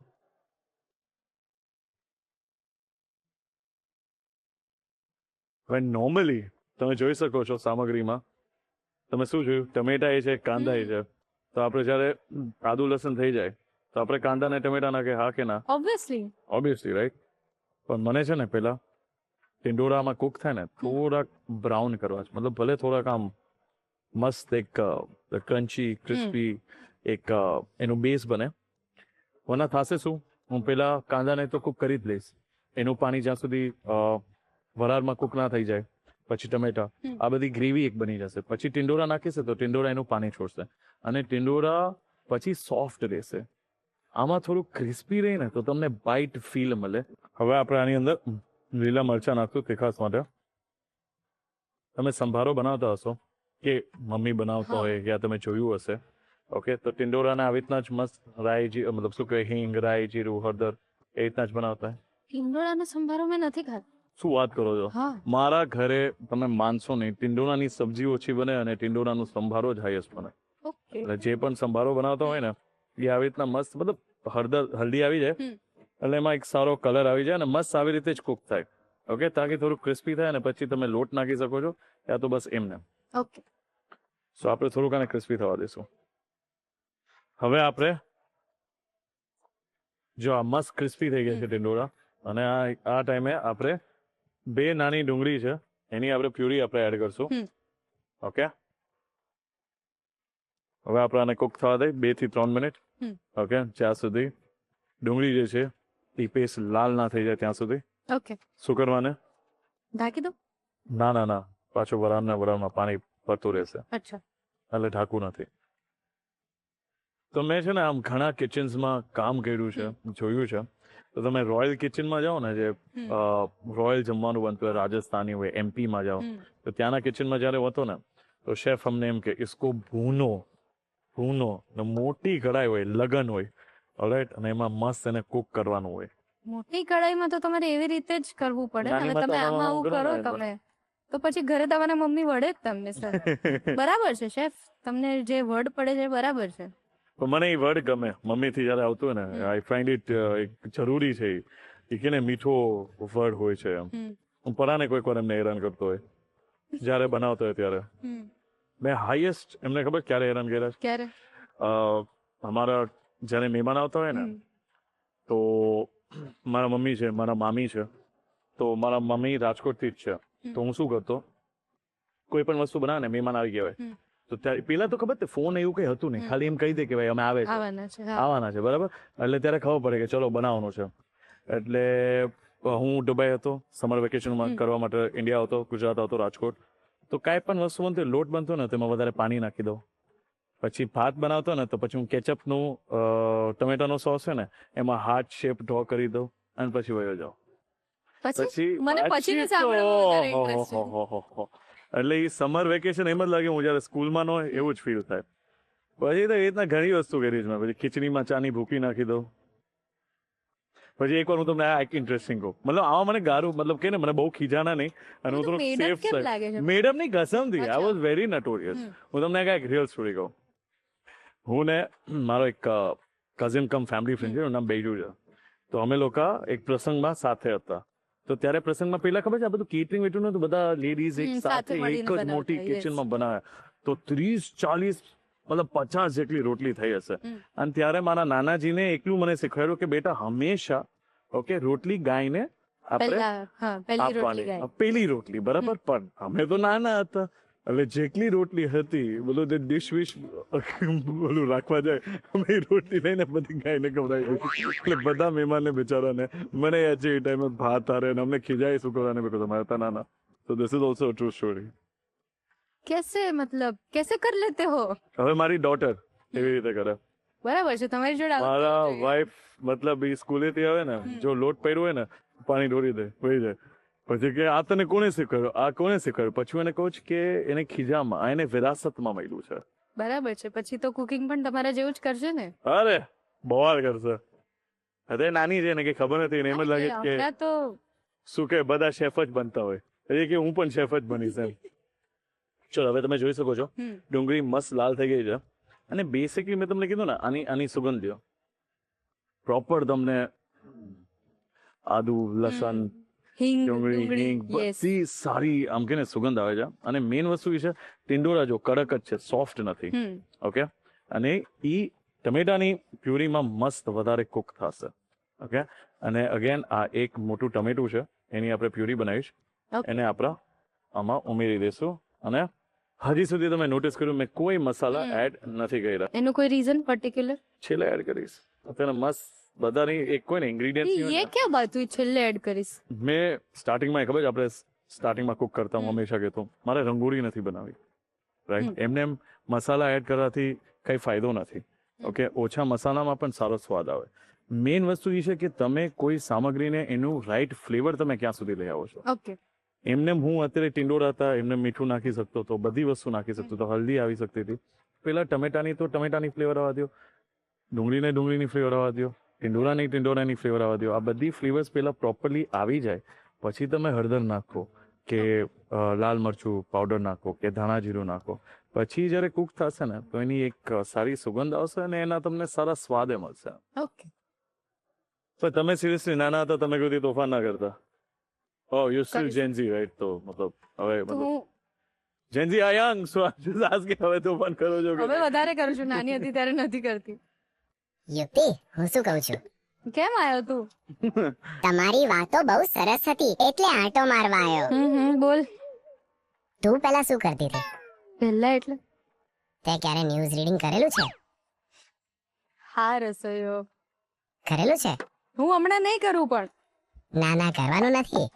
હવે નોર્મલી તમે જોઈ શકો છો સામગ્રીમાં, તમે શું જોયું? ટમેટા એ છે, કાંદા એ છે. તો આપણે જ્યારે આદુ લસણ થઈ જાય તો આપણે કાંદા ને ટમેટા નાખે, હા કે ના? Obviously, right? પણ મને છે ને પેલા ટિંડોળામાં કુક થાય ને થોડાક બ્રાઉન કરવા છે, મતલબ ભલે થોડાક આમ મસ્ત એક ક્રન્ચી ક્રિસ્પી એક એનું બેઝ બને. વરના થશે શું, હું પેલા કાંદાને તો કુક કરી જ લઈશ, એનું પાણી જ્યાં સુધી વરાળમાં કુક ના થઈ જાય. પછી ટમેટા, આ બધી ગ્રેવી એક બની જશે. પછી ટિંડોળા નાખીશે તો ટિંડોળા એનું પાણી છોડશે અને ટિંડોળા પછી સોફ્ટ રહેશે. આમાં થોડું ક્રિસ્પી રહે ને તો તમને બાઇટ ફીલ મળે. હવે આપણે આની અંદર લીલા મરચા નાખશું તીખાસ માટે. તમે સંભારો બનાવતા હશો કે મમ્મી બનાવતા હોય યા તમે જોયું હશે. ઓકે, તો ટિંડોળાને આવી રીતના જ મસ્ત રાઈ, મતલબ શું કહેવાય, હિંગ, રાઈ, જીરું, હળદર એ રીતના જ બનાવતા હોય. ટિંડોળાનો સંભારો મેં નથી ખાધો. શું વાત કરો છો? મારા ઘરે તમે માનશો નહીં, ટિંડોળાની સબ્જી ઓછી બને અને ટિંડોળાનો સંભારો જ હાઈએસ્ટ બને. એટલે જે પણ સંભારો બનાવતા હોય ને એ આવી રીતના મસ્ત, મતલબ હળદી આવી જાય એટલે એમાં એક સારો કલર આવી જાય અને મસ્ત આવી રીતે જ કુક થાય. ઓકે, તાકી થોડું ક્રિસ્પી થાય ને પછી તમે લોટ નાખી શકો છો, યા તો બસ એમને. ઓકે. સો આપણે થોડુંક આને ક્રિસ્પી થવા દઈશું. હવે આપણે જો આ મસ્ત ક્રિસ્પી થઈ ગયા છે ટિંડોરા, અને આ ટાઈમે આપણે 2 નાની ડુંગળી છે એની આપણે પ્યુરી આપણે એડ કરશું. ઓકે, હવે આપણે આને કુક થવા દઈએ 2 થી 3 મિનિટ. ઓકે, જ્યાં સુધી ડુંગળી જે છે એ પેસ્ટ લાલ ના થઈ જાય ત્યાં સુધી. ઓકે, શું કરવાને? ઢાંકી દો. ના ના ના, પાછું વરાળમાં પાણી પડતું રહેશે, અચ્છા. એટલે ઢાંકવું નથી. તો મેં છે ને આમ ઘણા કિચન્સમાં કામ કર્યું છે, જોયું છે. તો તમે રોયલ કિચનમાં જાઓ ને, જે રોયલ જમવાનું બનતું હોય, રાજસ્થાની હોય, એમપીમાં જાઓ, તો ત્યાંના કિચનમાં જ્યારે હતો ને, તો શેફ અમને એમ કે ઇસકો ભૂનો ને મોટી કઢાઈ હોય, લગન હોય, ઓલરાઈટ, અને એમાં મસ્ત એને કુક કરવાનું હોય. મોટી કઢાઈમાં તો તમારે એવી રીતે જ કરવું પડે ને. હવે નાનીમાં તમે તો આમાં આવું કરો તમે, તો પછી ઘરે તમારા મમ્મી વડે જ તમને સર. બરાબર છે શેફ, તમને જે વર્ડ પડે છે બરાબર છે. પણ મને એ વર્ડ ગમે, મમ્મીથી જ્યારે આવતું હોય ને, આઈ ફાઇન્ડ ઇટ એક જરૂરી છે. એ કે ને મીઠો વર્ડ હોય છે એમ. હું પરાને કોઈક વાર એમને હેરાન કરતો હોય જ્યારે બનાવતો હોય ત્યારે. મેં હાઈએસ્ટ એમને ખબર ક્યારે હેરાન કર્યા છે? ક્યારે? અમારા જ્યારે મહેમાન આવતા હોય ને, તો મારા મમ્મી છે, મારા મામી છે, તો મારા મમ્મી રાજકોટથી જ છે. તો હું શું કરતો, કોઈ પણ વસ્તુ બનાવે ને, મહેમાન આવી ગયા હોય, તો ત્યારે પેલા તો ખબર ફોન એવું કઈ હતું નહીં, ખાલી એમ કહી દે કે ભાઈ અમે આવવાના છે, બરાબર. એટલે ત્યારે ખબર પડે કે ચલો બનાવવાનું છે. એટલે હું દુબઈ હતો, સમર વેકેશનમાં કરવા માટે ઇન્ડિયા આવતો, ગુજરાત આવતો, રાજકોટ. તો કાંઈ પણ વસ્તુ બનતો, લોટ બનતો ને, તેમાં વધારે પાણી નાખી દઉં. પછી ભાત બનાવતો ને, તો પછી હું કેચઅપનું ટમેટાનો સોસ છે ને, એમાં હાર્ટ શેપ ડ્રો કરી દઉં અને પછી વયો જાઉં. પછી મને પછીની સાંભળવામાં વધારે interest છે. એટલે એ સમર વેકેશન એમ જ લાગે હું જયારે સ્કૂલમાં ન હોય એવું જ ફીલ થાય. પછી તો એ રીતના ઘણી વસ્તુ કરી છે મેં. પછી ખીચડીમાં ચાની ભૂકી નાખી દઉં. પછી એકવાર હું તમને આ એક ઇન્ટરેસ્ટિંગ કહું, મતલબ આમાં મને ગારું, મતલબ કે ને મને બહુ ખીજાના નહીં, અને હું થોડું સેફ સાઈડ. મેડમ ની કસમથી, આઈ વોઝ વેરી નટોરિયસ. હું તમને એક રિયલ સ્ટોરી કહું. હું ને મારો એક કઝિન કમ ફેમિલી ફ્રેન્ડ છે, એનું નામ બેજુ છે. તો અમે લોકો એક પ્રસંગમાં સાથે હતા. તો ત્યારે પ્રસંગમાં પેલા ખબર છે આ બધું કેટરિંગ વેટરિંગ નતું, બધા લેડીઝ એક સાથે એક જ મોટી કિચનમાં બનાવે. તો 30-40 મતલબ 50 જેટલી રોટલી થઈ હશે. અને ત્યારે મારા નાનાજીને એકલું મને શીખવાડ્યું કે બેટા હંમેશા ઓકે રોટલી ગાયને આપણે આપવાની, પેલી રોટલી, બરાબર. પણ અમે તો નાના હતા, એટલે જેટલી રોટલી હતી બોલું તે ડિશ વિશ બોલું રાખવા જાય, અમે રોટલી લઈને બધી ગાયને ખવડાવી દીધી. એટલે બધા મહેમાનને બિચારાને મને યાદ છે એ ટાઈમે ભાત હારે ને અમને ખીજાય શું કરવાને મેં કીધું મારા નાના. તો this is also true story. कैसे मतलब कैसे कर लेते हो? હવે મારી ડોટર એવી રીતે કરે. બરાબર છે, તમારી જોડે મારા વાઈફ મતલબ એ સ્કૂલેથી આવે ને, જો લોટ પડ્યો હોય ને પાણી ઢોળી દે, વહી જાય. પછી કે આ તને કોને શીખવાડ્યું, આ કોને શીખવાડ્યું? પછી એને કહું કે એને ખીજામાં, આ એને વિરાસતમાં મળ્યું છે. બરાબર છે, પછી તો કુકિંગ પણ તમારા જેવું જ કરશે ને? અરે બવાલ કરશે. અરે નાની છે ને કે ખબર નથી, એમ જ લાગે કે તો શું કે બધા શેફ જ બનતા હોય, એ કે હું પણ શેફ જ બનીશ એમ. ચલો હવે તમે જોઈ શકો છો ડુંગળી મસ્ત લાલ થઈ ગઈ છે. અને બેસિકલી મેં તમને કીધું ને, આની સુગંધ લ્યો પ્રોપર. તમને આદુ, લસણ, ડુંગળી, હિંગ બધી સારી આમ કે ને સુગંધ આવે છે. અને મેઇન વસ્તુ એ છે ટિંડોરા જો કડક જ છે, સોફ્ટ નથી. ઓકે, અને ઈ ટમેટાની પ્યુરીમાં મસ્ત વધારે કુક થશે. ઓકે, અને અગેન આ એક મોટું ટમેટું છે, એની આપણે પ્યુરી બનાવીશ, એને આપણે આમાં ઉમેરી દઈશું. અને હજી સુધી તમે નોટિસ કર્યું મેં કોઈ મસાલા એડ નથી કર્યા. એનું કોઈ રીઝન પર્ટિક્યુલર? છેલ્લે એડ કરીશ. અત્યારે મસ્ત બધાની એક કોઈ ને ઇન્ગ્રેડિયન્ટ એ ક્યાં બાતું છેલ્લે એડ કરીશ? મેં સ્ટાર્ટિંગમાં ખબર છે આપણે સ્ટાર્ટિંગમાં કુક કરતા હું હંમેશા કહેતો મારે રંગોળી નથી બનાવી, રાઈટ. એમને એમ મસાલા એડ કરવાથી કઈ ફાયદો નથી. ઓકે, ઓછા મસાલામાં પણ સારો સ્વાદ આવે. મેઇન વસ્તુ એ છે કે તમે કોઈ સામગ્રીને એનું રાઈટ ફ્લેવર તમે ક્યાં સુધી લઈ આવો છો. ઓકે, એમને હું અત્યારે ટિંડોરા હતા, એમને મીઠું નાખી શકતો હતો, બધી વસ્તુ નાખી શકતો હતો, હલ્દી આવી શકતી હતી. પેલા ટમેટાની તો ટમેટાની ફ્લેવર આવવા દો, ડુંગળીને ડુંગળીની ફ્લેવર આવવા દો, ટિંડોરાની ફ્લેવર આવવા દો. આ બધી ફ્લેવર્સ પેલા પ્રોપરલી આવી જાય પછી તમે હળદર નાખો કે લાલ મરચું પાવડર નાખો કે ધાણા જીરું નાખો. પછી જ્યારે કુક થશે ને તો એની એક સારી સુગંધ આવશે અને એના તમને સારા સ્વાદે મળશે. ઓકે. તો તમે સિરિયસલી નાના હતા તમે કોઈ તોફાન ના કરતા? Oh, you're still કરીશ. Gen Z, right? તો મતલબ હવે તો મતલબ હું Gen Z are young, so I'm just asking હવે તો પણ કરો છો કે હવે વધારે કરું છું, નાની હતી ત્યારે નથી કરતી. યુક્તિ હું શું કહું છું કેમ આવ્યો તું? તમારી વાતો બહુ સરસ હતી એટલે આંટો મારવા આવ્યો. બોલ. તું પેલા શું કરતી હતી? પહેલા એટલે તે ક્યારે ન્યૂઝ રીડિંગ કરેલું છે? હા, રસોઈયો કરેલું છે? હું હમણાં નહીં કરું, પણ ના ના કરવાનું નથી.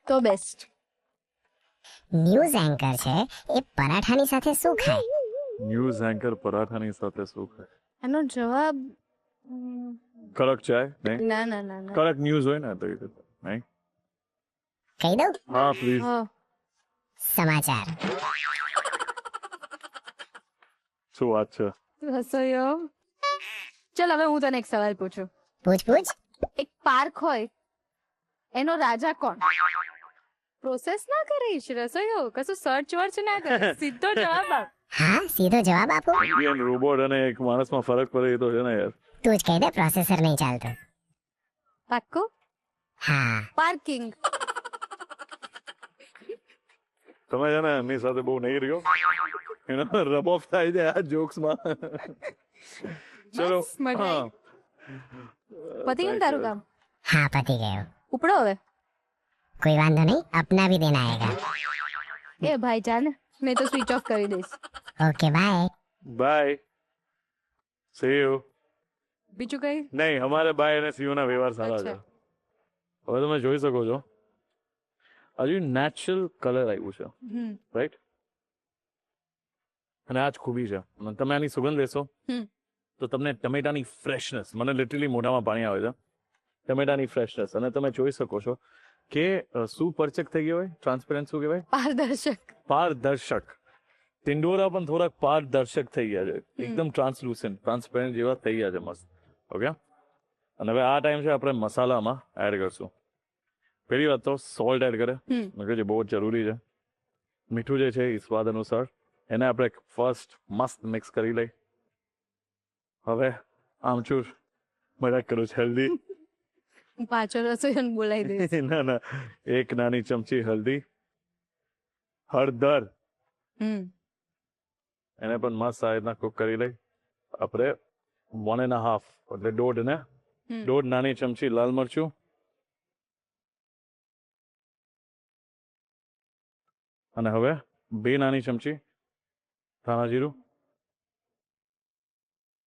તો બેસ્ટ. ન્યૂઝ એન્કર છે એ પરાઠાની સાથે શું ખાય? ન્યૂઝ એન્કર પરાઠાની સાથે શું ખાય? એનો જવાબ કડક ચાય નહીં, ના ના ના ના. કડક ન્યૂઝ હોય ને તો એ રીતે નહીં. કહી દઉં? હા પ્લીઝ. હા. સમાચાર. શું વાત છે? રસોઈયો, ચલ હવે હું તને એક સવાલ પૂછું. પૂછ પૂછ. એક પાર્ક હોય, એનો રાજા કોણ? પ્રોસેસ ના કરીશ રસોઈયો, કશું સર્ચ વર્ચ ના કરીશ, સીધો જવાબ આપ. હા સીધો જવાબ આપો. એલિયન રોબોટ અને એક માણસમાં ફરક પડે એ તો છે ને યાર. તું જ કહી દે પ્રોસેસર નહીં ચાલતું. પાક્કું? હા પાર્કિંગ. તમે છે ને એમની સાથે બહુ નહીં રહ્યો, એનો રબ ઓફ થાય છે આ જોક્સમાં. ચલો બસ, મજા હા. પતી ગયું તારું કામ? હા પતી ગયો. ઉપડો હવે. કોઈ વાંધો નહીં अपना भी दिन आएगा. એ ભાઈ જાને, મેં તો સ્વિચ ઓફ કરી દઈશ. Okay bye. Bye. See you. બીજું કઈ? નહીં, અમારે બાય અને સીયુ ના વ્યવહાર સારા છે. અચ્છા. હવે તમે જોઈ શકો છો હજુ નેચરલ કલર આવ્યું છે, રાઈટ? અને આ જ ખૂબી છે. અને તમે આની સુગંધ લેશો તો તમને ટમેટાની ફ્રેશનેસ, મને લિટરલી મોઢામાં પાણી આવે છે, ટમેટાની ફ્રેશનેસ. અને તમે જોઈ શકો છો કે શું પરચક થઈ ગયો હોય, ટ્રાન્સપેરન્ટ શું કહેવાય? પારદર્શક. પારદર્શક. ટિંડોરા પણ થોડાક પારદર્શક થઈ ગયા છે, એકદમ ટ્રાન્સલુસન્ટ, ટ્રાન્સપેરન્ટ જેવા થઈ ગયા છે મસ્ત. ઓકે, અને હવે આ ટાઈમ છે આપણે મસાલામાં એડ કરશું. પહેલી વાત તો સોલ્ટ એડ કરે, જે બહુ જ જરૂરી છે. મીઠું જે છે એ સ્વાદ અનુસાર, એને આપણે ફર્સ્ટ મસ્ત મિક્સ કરી લઈ. હવે આમચૂર મજાક કરું છું, હેલ્ધી. હું પાછો રસોઈયાને બોલાવી દઈશ. ના ના, એક નાની ચમચી હલ્દી, હળદર, એને પણ મસ્ત આ રીતના કુક કરી લઈ. આપણે 1.5 એટલે દોઢ નાની ચમચી લાલ મરચું, અને હવે 2 નાની ચમચી ધાણા જીરું.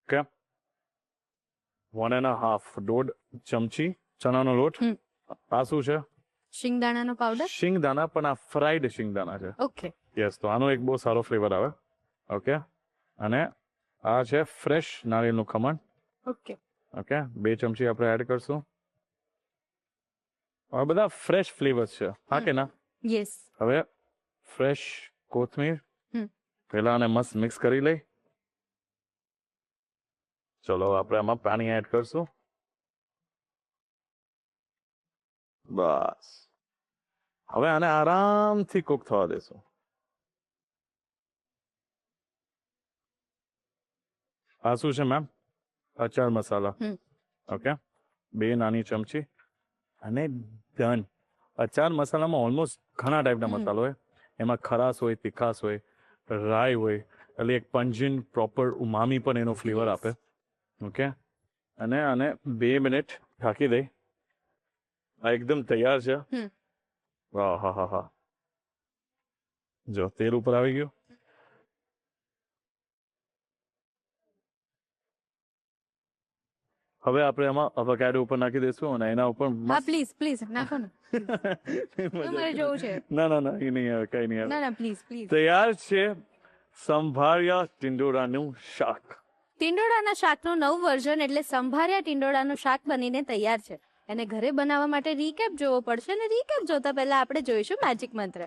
ઓકે, 1.5 દોઢ ચમચી ચણાનો લોટ. આ શું છે? શિંગદાણાનો પાવડર. શિંગદાણા, પણ આ ફ્રાઈડ શિંગદાણા છે. ઓકે. યસ, તો આનો એક બહુ સારો ફ્લેવર આવે. ઓકે, અને આ છે ફ્રેશ નારિયેળનું ખમણ. ઓકે. ઓકે, 2 ચમચી આપણે એડ કરશું. હવે બધા ફ્રેશ ફ્લેવર્સ છે, હા કે ના? યસ. હવે ફ્રેશ કોથમીર, પહેલા આને મસ્ત મિક્સ કરી લઈ. ચલો આપણે આમાં પાણી એડ કરશું. બસ, હવે આને આરામથી કુક થવા દેશું. આ શું છે મેમ? અચાર મસાલા. ઓકે, 2 નાની ચમચી, અને ડન. અચાર મસાલામાં ઓલમોસ્ટ ઘણા ટાઈપના મસાલો હોય. એમાં ખરાશ હોય, તીખાશ હોય, રાઈ હોય, એટલે એક પંજીન પ્રોપર ઉમામી પણ એનો ફ્લેવર આપે. ઓકે, અને આને 2 મિનિટ ઢાંકી દઈ. આ એકદમ તૈયાર છે. વાહ, હા હા હા, જો તેલ ઉપર આવી ગયું. હવે આપણે એમાં અવોકાડો ઉપર નાખી દઈશું, અને એના ઉપર હા પ્લીઝ પ્લીઝ નાખો ને. મારે જોવું છે. ના ના ના, એ નહીં આવે, કઈ નહીં આવે. ના ના પ્લીઝ પ્લીઝ. તૈયાર છે સંભાળ્યા ટિંડોરાનું શાક. ટિંડોળાના શાકનું નવું વર્ઝન એટલે સંભાર્યા ટિંડોળાનું શાક બનીને તૈયાર છે. એને ઘરે બનાવવા માટે રીકેપ જોવો પડશે, ને રીકેપ જોતા પહેલા આપણે જોઈશું મેજિક મંત્ર.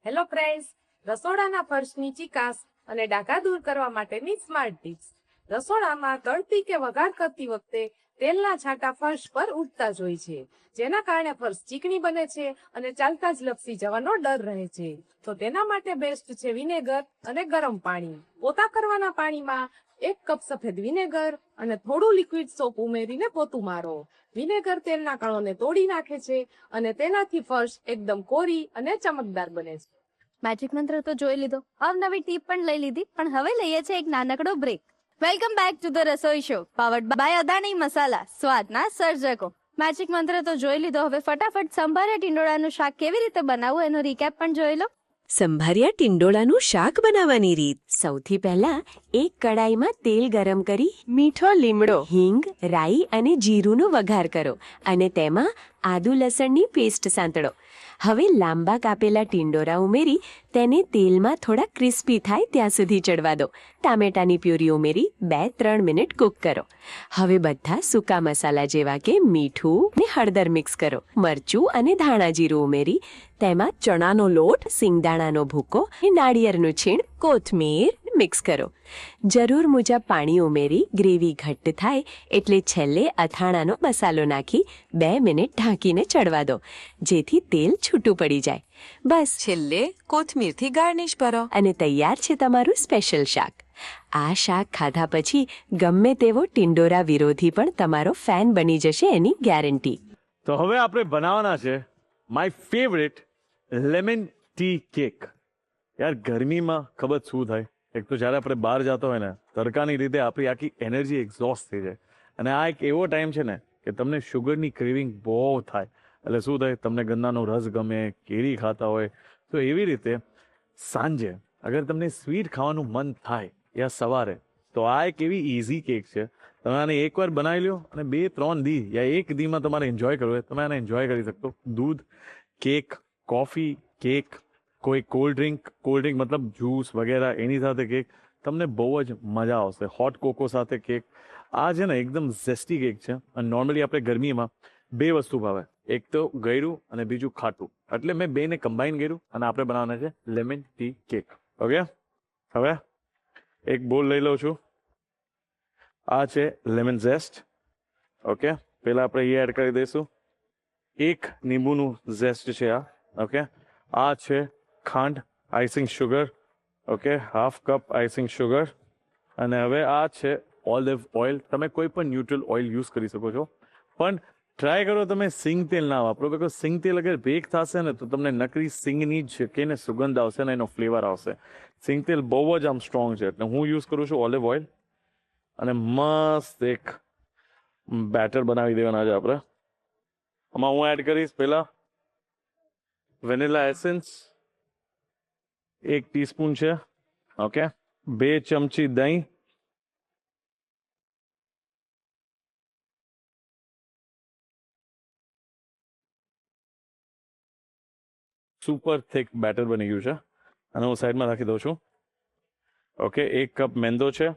હેલો ફ્રેન્ડ્સ, રસોડાના ફર્શની ચીકાશ અને ડાઘા દૂર કરવા માટેની સ્માર્ટ ટિપ્સ. રસોડામાં તળતી કે વઘાર કરતી વખતે તેલના છાંટા ફર્શ પર ઉડતા જ હોય છે, જેના કારણે ફર્શ ચીકણી બને છે અને ચાલતા જ લપસી જવાનો ડર રહે છે. તો તેના માટે બેસ્ટ છે વિનેગર અને ગરમ પાણી. પોતા કરવાના પાણીમાં 1 કપ સફેદ વિનેગર અને થોડું લિક્વિડ સોપ ઉમેરીને પોતું મારો. વિનેગર તેલના કણોને તોડી નાખે છે અને તેનાથી ફર્શ એકદમ કોરી અને ચમકદાર બને છે. મેજિક મંત્ર તો જોઈ લીધો, અવનવી ટીપ પણ લઈ લીધી, પણ હવે લઈએ છે એક નાનકડો break. Welcome back to the Rasoi show powered by Adani masala, સ્વાદના સર્જકો. મેજિક મંત્ર તો જોઈ લીધો, હવે ફટાફટ સંભારે ટીંડોળાનું શાક કેવી રીતે બનાવવું એનો રીકેપ પણ જોઈ લો. સંભારિયા ટીંડોળાનું શાક બનાવવાની રીત. સૌથી પહેલા એક કડાઈમાં તેલ ગરમ કરી મીઠો લીમડો, હિંગ, રાઈ અને જીરુંનો વઘાર કરો અને તેમાં આદુ લસણની પેસ્ટ સાંતળો. હવે લાંબા કાપેલા ટીંડોરા ઉમેરી તેને તેલમાં થોડા ક્રિસ્પી થાય ત્યાં સુધી ચડવા દો. ટામેટાની પ્યુરી ઉમેરી 2-3 મિનિટ કૂક કરો. હવે બધા સૂકા મસાલા જેવા કે મીઠું અને હળદર મિક્સ કરો. મરચું અને ધાણા જીરું ઉમેરી તેમાં ચણાનો લોટ, સિંગદાણાનો ભૂકો અને નાળિયેરનું છીણ, કોથમીર મિક્સ કરો. જરૂર મુજબ પાણી ઉમેરી ગ્રેવી ઘટ્ટ થાય એટલે છેલ્લે અથાણાનો મસાલો નાખી 2 મિનિટ ઢાંકીને ચડવા દો, જેથી તેલ છૂટું પડી જાય. બસ છેલ્લે કોથમીરથી ગાર્નિશ કરો અને તૈયાર છે તમારું સ્પેશિયલ શાક. આ શાક ખાધા પછી ગમે તેવો ટિંડોરા વિરોધી પણ તમારો ફેન બની જશે એની ગેરંટી. તો હવે આપણે બનાવવાના છે my favourite lemon tea cake. યાર ગરમીમાં ખબર શું થાય, એક તો જ્યારે આપણે બહાર જતા હોય ને તડકાની રીતે આપણી આખી એનર્જી એક્ઝોસ્ટ થઈ જાય, અને આ એક એવો ટાઈમ છે ને કે તમને શુગરની ક્રેવિંગ બહુ થાય. એટલે શું થાય, તમને ગન્નાનો રસ ગમે, કેરી ખાતા હોય, તો એવી રીતે સાંજે અગર તમને સ્વીટ ખાવાનું મન થાય યા સવારે, તો આ એક એવી ઇઝી કેક છે. તમે આને એકવાર બનાવી લો અને 2-3 દી યા એક દીમાં તમારે એન્જોય કરવું હોય તમે આને એન્જોય કરી શકતો. દૂધ કેક, કોફી કેક, કોઈ કોલ્ડ ડ્રિંક મતલબ જ્યુસ વગેરે એની સાથે કેક, તમને બહુ જ મજા આવશે. હોટ કોકો સાથે કેક. આ છે ને એકદમ ઝેસ્ટી કેક છે અને નોર્મલી આપણે ગરમીમાં 2 વસ્તુ ભાવે, એક તો ગળ્યું અને બીજું ખાટું, એટલે મેં બેને કમ્બાઈન કર્યું અને આપણે બનાવવાના છે લેમન ટી કેક. ઓકે, હવે એક બોલ લઈ લઉં છું. આ છે લેમન ઝેસ્ટ. ઓકે, પહેલા આપણે એ એડ કરી દઈશું. 1 લીંબુનું ઝેસ્ટ છે આ. ઓકે, આ છે ખાંડ, icing sugar. Okay, 1/2 cup icing sugar. અને હવે આ છે ઓલિવ ઓઇલ. તમે કોઈ પણ ન્યુટ્રલ ઓઇલ યુઝ કરી શકો છો, પણ ટ્રાય કરો તમે સિંગ તેલ ના વાપરો, બિકોઝ સિંગ તેલ અગર બેક થશે ને તો તમને નકરી સિંગની જ કે ને સુગંધ આવશે ને એનો ફ્લેવર આવશે. સિંગ તેલ બહુ જ આમ સ્ટ્રોંગ છે, એટલે હું યુઝ કરું છું ઓલિવ ઓઇલ. અને મસ્ત એક બેટર બનાવી દેવાના છે આપણે. આમાં હું એડ કરીશ પહેલા વેનિલા એસેન્સ 1 ટીસ્પૂન છે. ઓકે, 2 ચમચી દહીં, સુપર થિક બેટર બની ગયું છે અને હું સાઈડમાં રાખી દઉં છું. ઓકે, 1 કપ મેંદો છે,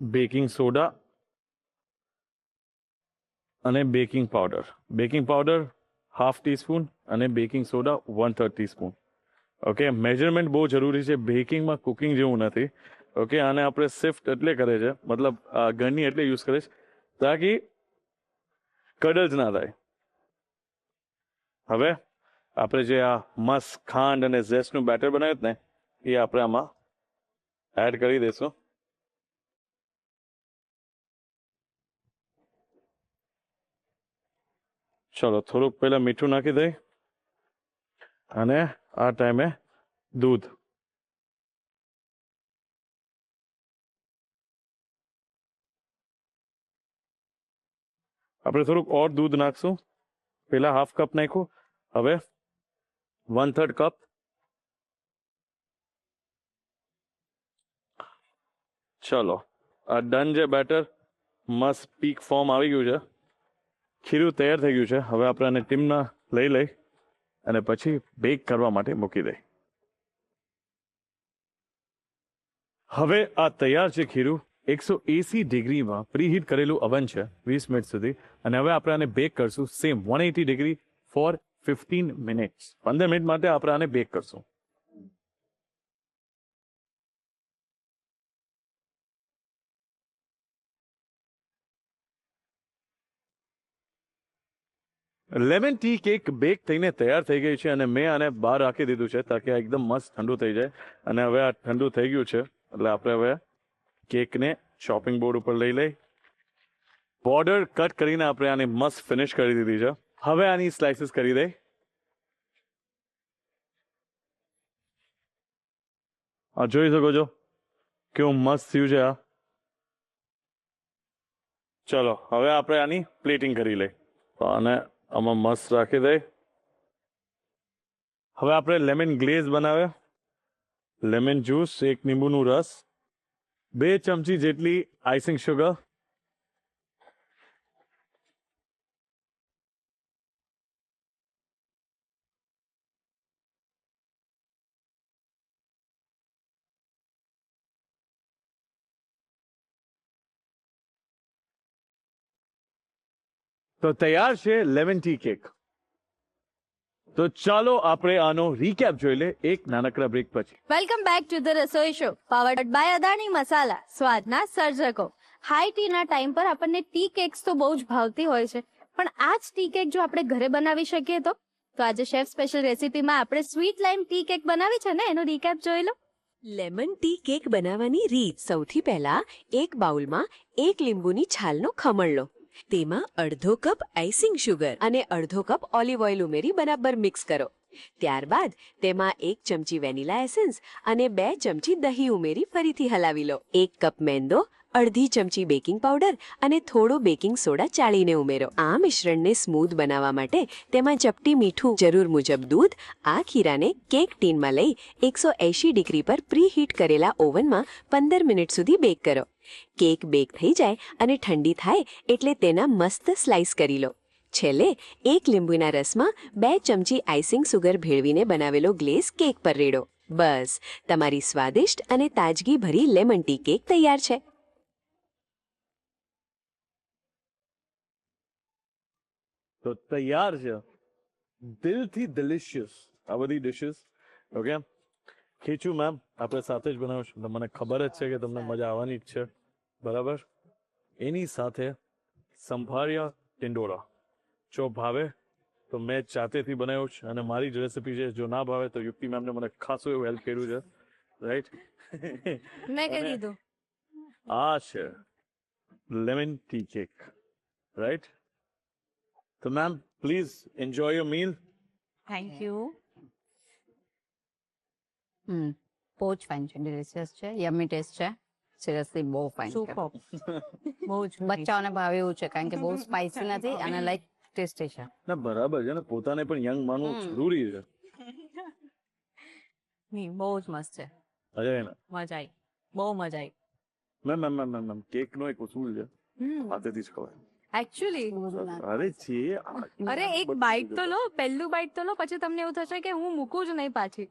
બેકિંગ સોડા અને baking powder. Baking powder 1/2 teaspoon અને baking soda 1/3 teaspoon. Okay, measurement બહુ જરૂરી છે, બેકિંગમાં કુકિંગ જેવું નથી. ઓકે, આને આપણે સિફ્ટ એટલે કરે છે, મતલબ ગળણી એટલે યુઝ કરે છે તાકી કડલ જ ના થાય. હવે આપણે જે આ મસ્ત ખાંડ અને ઝેસ્ટનું બેટર બનાવ્યું ને એ આપણે આમાં એડ કરી દઈશું. ચલો, થોડુંક પહેલા મીઠું નાખી દઈ અને આ ટાઈમે દૂધ. આપણે થોડુંક ઓર દૂધ નાખશું. પહેલા 1/2 કપ નાખ્યું, હવે 1/3 કપ. ચલો, આ ડન છે બેટર. મસ્ત પીક ફોર્મ આવી ગયું છે, ખીરું તૈયાર થઈ ગયું છે. હવે આપણે આને ટીમના લઈ અને પછી બેક કરવા માટે મૂકી દઈ. હવે આ તૈયાર છે ખીરું. 180 ડિગ્રીમાં પ્રીહીટ કરેલું અવન છે 20 મિનિટ સુધી, અને હવે આપણે આને બેક કરશું same 180 degree for 15 minutes. 15 minute માટે આપણે આને બેક કરશું. લેમન ટી કેક બેક થઈને તૈયાર થઈ ગઈ છે અને મેં આને બહાર રાખી દીધું છે તાકે આ એકદમ મસ્ત ઠંડુ થઈ જાય. અને હવે આ ઠંડુ થઈ ગયું છે એટલે આપણે હવે કેકને ચોપિંગ બોર્ડ ઉપર લઈ લઈ. બોર્ડર કટ કરીને આપણે આને મસ્ત ફિનિશ કરી દીધી છે. હવે આની સ્લાઇસીસ કરી દઈ. આ જોઈ શકો છો કેવું મસ્ત થયું છે આ. ચલો હવે આપણે આની પ્લેટિંગ કરી લઈ. અને આમાં મસ્ત રાખી દઈ. હવે આપણે લેમન ગ્લેઝ બનાવે. લેમન જ્યુસ, 1 લીંબુનું રસ, 2 ચમચી જેટલી આઈસિંગ શુગર, તો તૈયાર છે લેમન ટી કેક. તો ચાલો આપણે આનો રીકેપ જોઈ લે એક નાનકડા બ્રેક પછી. Welcome back to the Rasoi show powered by Adani masala, સ્વાદના સર્જકો. હાઈ ટી ના ટાઈમ પર આપણને ટી કેક્સ તો બહુ જ ભાવતી હોય છે, પણ આ જ ટી કેક જો આપણે ઘરે બનાવી શકીએ તો આજે શેફ સ્પેશિયલ રેસીપીમાં આપણે સ્વીટ લાઈમ ટી કેક બનાવી છે ને, એનો રીકેપ જોઈ લો. લેમન ટી કેક બનાવવાની રીત. સૌથી પહેલા એક બાઉલમાં 1 લીંબુની છાલનો ખમણ લો. તેમાં અડધો કપ આઈસિંગ શુગર અને અડધો કપ ઓલિવ ઓઇલ ઉમેરી બરાબર મિક્સ કરો. ત્યારબાદ તેમાં 1 ચમચી વેનીલા એસેન્સ અને 2 ચમચી દહીં ઉમેરી ફરીથી હલાવી લો. 1 કપ મેંદો, અડધી ચમચી બેકિંગ પાવડર અને થોડો બેકિંગ સોડા ચાળીને ઉમેરો. આ મિશ્રણને સ્મૂધ બનાવવા માટે તેમાં ચપટી મીઠું, જરૂર મુજબ દૂધ. આ ખીરાને કેક ટીનમાં લઈ 180 ડિગ્રી પર પ્રી હીટ કરેલા ઓવનમાં 15 મિનિટ સુધી બેક કરો. કેક બેક થઈ જાય અને ઠંડી થાય એટલે તેના મસ્ત સ્લાઇસ કરી લો. છેલ્લે 1 લીંબુના રસમાં 2 ચમચી આઈસિંગ સુગર ભેળવીને બનાવેલો ગ્લેઝ કેક પર રેડો. બસ, તમારી સ્વાદિષ્ટ અને તાજગીભરી લેમન ટી કેક તૈયાર છે. તો તૈયાર છે દિલથી ડિલિશિયસ આ બધી ડિશિસ. ઓકે, ખીચું મેમ આપણે સાથે જ બનાવશું. મને ખબર જ છે કે તમને મજા આવવાની જ છે, બરાબર. એની સાથે સંભાળ્યા ટિંડોળા. જો ભાવે તો મેં જાતેથી બનાવ્યું છે અને મારી જ રેસીપી છે. જો ના ભાવે તો યુક્તિ મેમને મને ખાસું એવું હેલ્પ કર્યું છે, રાઈટ. મેં કહી દીધું. આ છે લેમન ટી કેક, રાઈટ. તો ma'am please enjoy your meal. Thank you. બહુ જ ફાઇન છે, ડિલિશિયસ છે, યમી ટેસ્ટ છે. સિરિયસલી બહુ ફાઇન છે. સુપર. બહુ જ બચ્ચાઓને ભાવે એવું છે કારણ કે બહુ સ્પાઇસી નથી અને લાઈક ટેસ્ટી છે. ના બરાબર છે ને, પોતાને પણ યંગ માનવું જરૂરી છે. નહીં, બહુ જ મસ્ત છે. અજય ને મજા આવી, બહુ મજા આવી. મેમ કેક નો એક ઉસૂલ છે, હાથેથી જ ખવાય. એકચ્યુઅલી અરે છે અરે એક બાઈટ તો લો, પહેલું બાઈટ તો લો, પછી તમને એવું થશે કે હું મૂકું જ નહીં પાછી.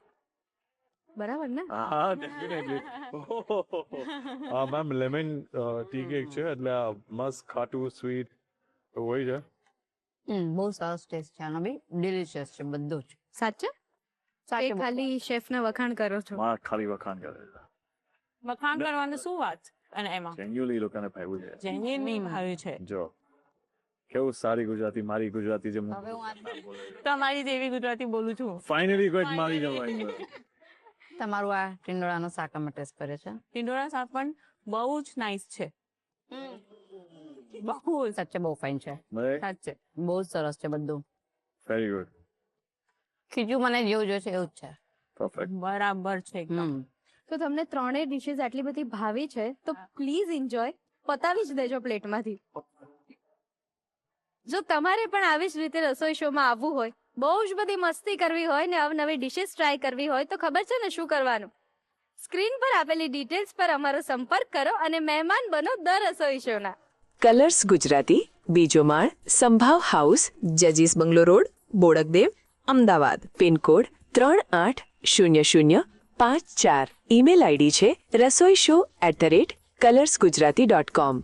બરાબર ને? હા ડેફિનેટલી. હા મેમ લેમન ટી કેક છે એટલે આ મસ્ત ખાટું સ્વીટ હોય છે. બહુ સરસ ટેસ્ટ છે આનો બી, ડિલિશિયસ છે બધું જ. સાચે? સાચે એ ખાલી શેફના વખાણ કરો છો. માં ખાલી વખાણ કરે છે. વખાણ કરવાની શું વાત? અને એમાં જેન્યુઅલી લોકોને ભાવ્યું છે. જેન્યુઅલી ભાવ્યું છે. જો કેવું સારી ગુજરાતી, મારી ગુજરાતી જે હવે હું આ તમારી જેવી ગુજરાતી બોલું છું. ફાઇનલી કોઈ મારી જવાય. તમારું આ ટિંડોળાનું શાક અમે ટેસ્ટ કરે છે. ટિંડોળા શાક પણ બહુ જ નાઇસ છે. બહુ જ સાચે બહુ ફાઇન છે, સાચે. બહુ જ સરસ છે બધું. વેરી ગુડ, ખીચું મને જેવું જોઈએ છે એવું જ છે. પરફેક્ટ. બરાબર છે એકદમ. તો તમને ત્રણેય ડિશિસ આટલી બધી ભાવી છે તો પ્લીઝ એન્જોય, પતાવી જ દેજો પ્લેટમાંથી. જો તમારે પણ આવી જ રીતે રસોઈ શોમાં આવવું હોય, બહુ જ બધી મસ્તી કરવી હોય ને અવનવી ડિશિસ ટ્રાય કરવી હોય તો ખબર છે ને શું કરવાનું. સ્ક્રીન પર આપેલી ડિટેલ્સ પર અમારો સંપર્ક કરો અને મહેમાન બનો ધ રસોઈ શોના. કલર્સ ગુજરાતી, બીજો માળ, સંભાવ હાઉસ, જજીસ bungalow road, Bodakdev, Ahmedabad. Pincode 380054. Email ID છે rasoishow@colorsgujarati.com.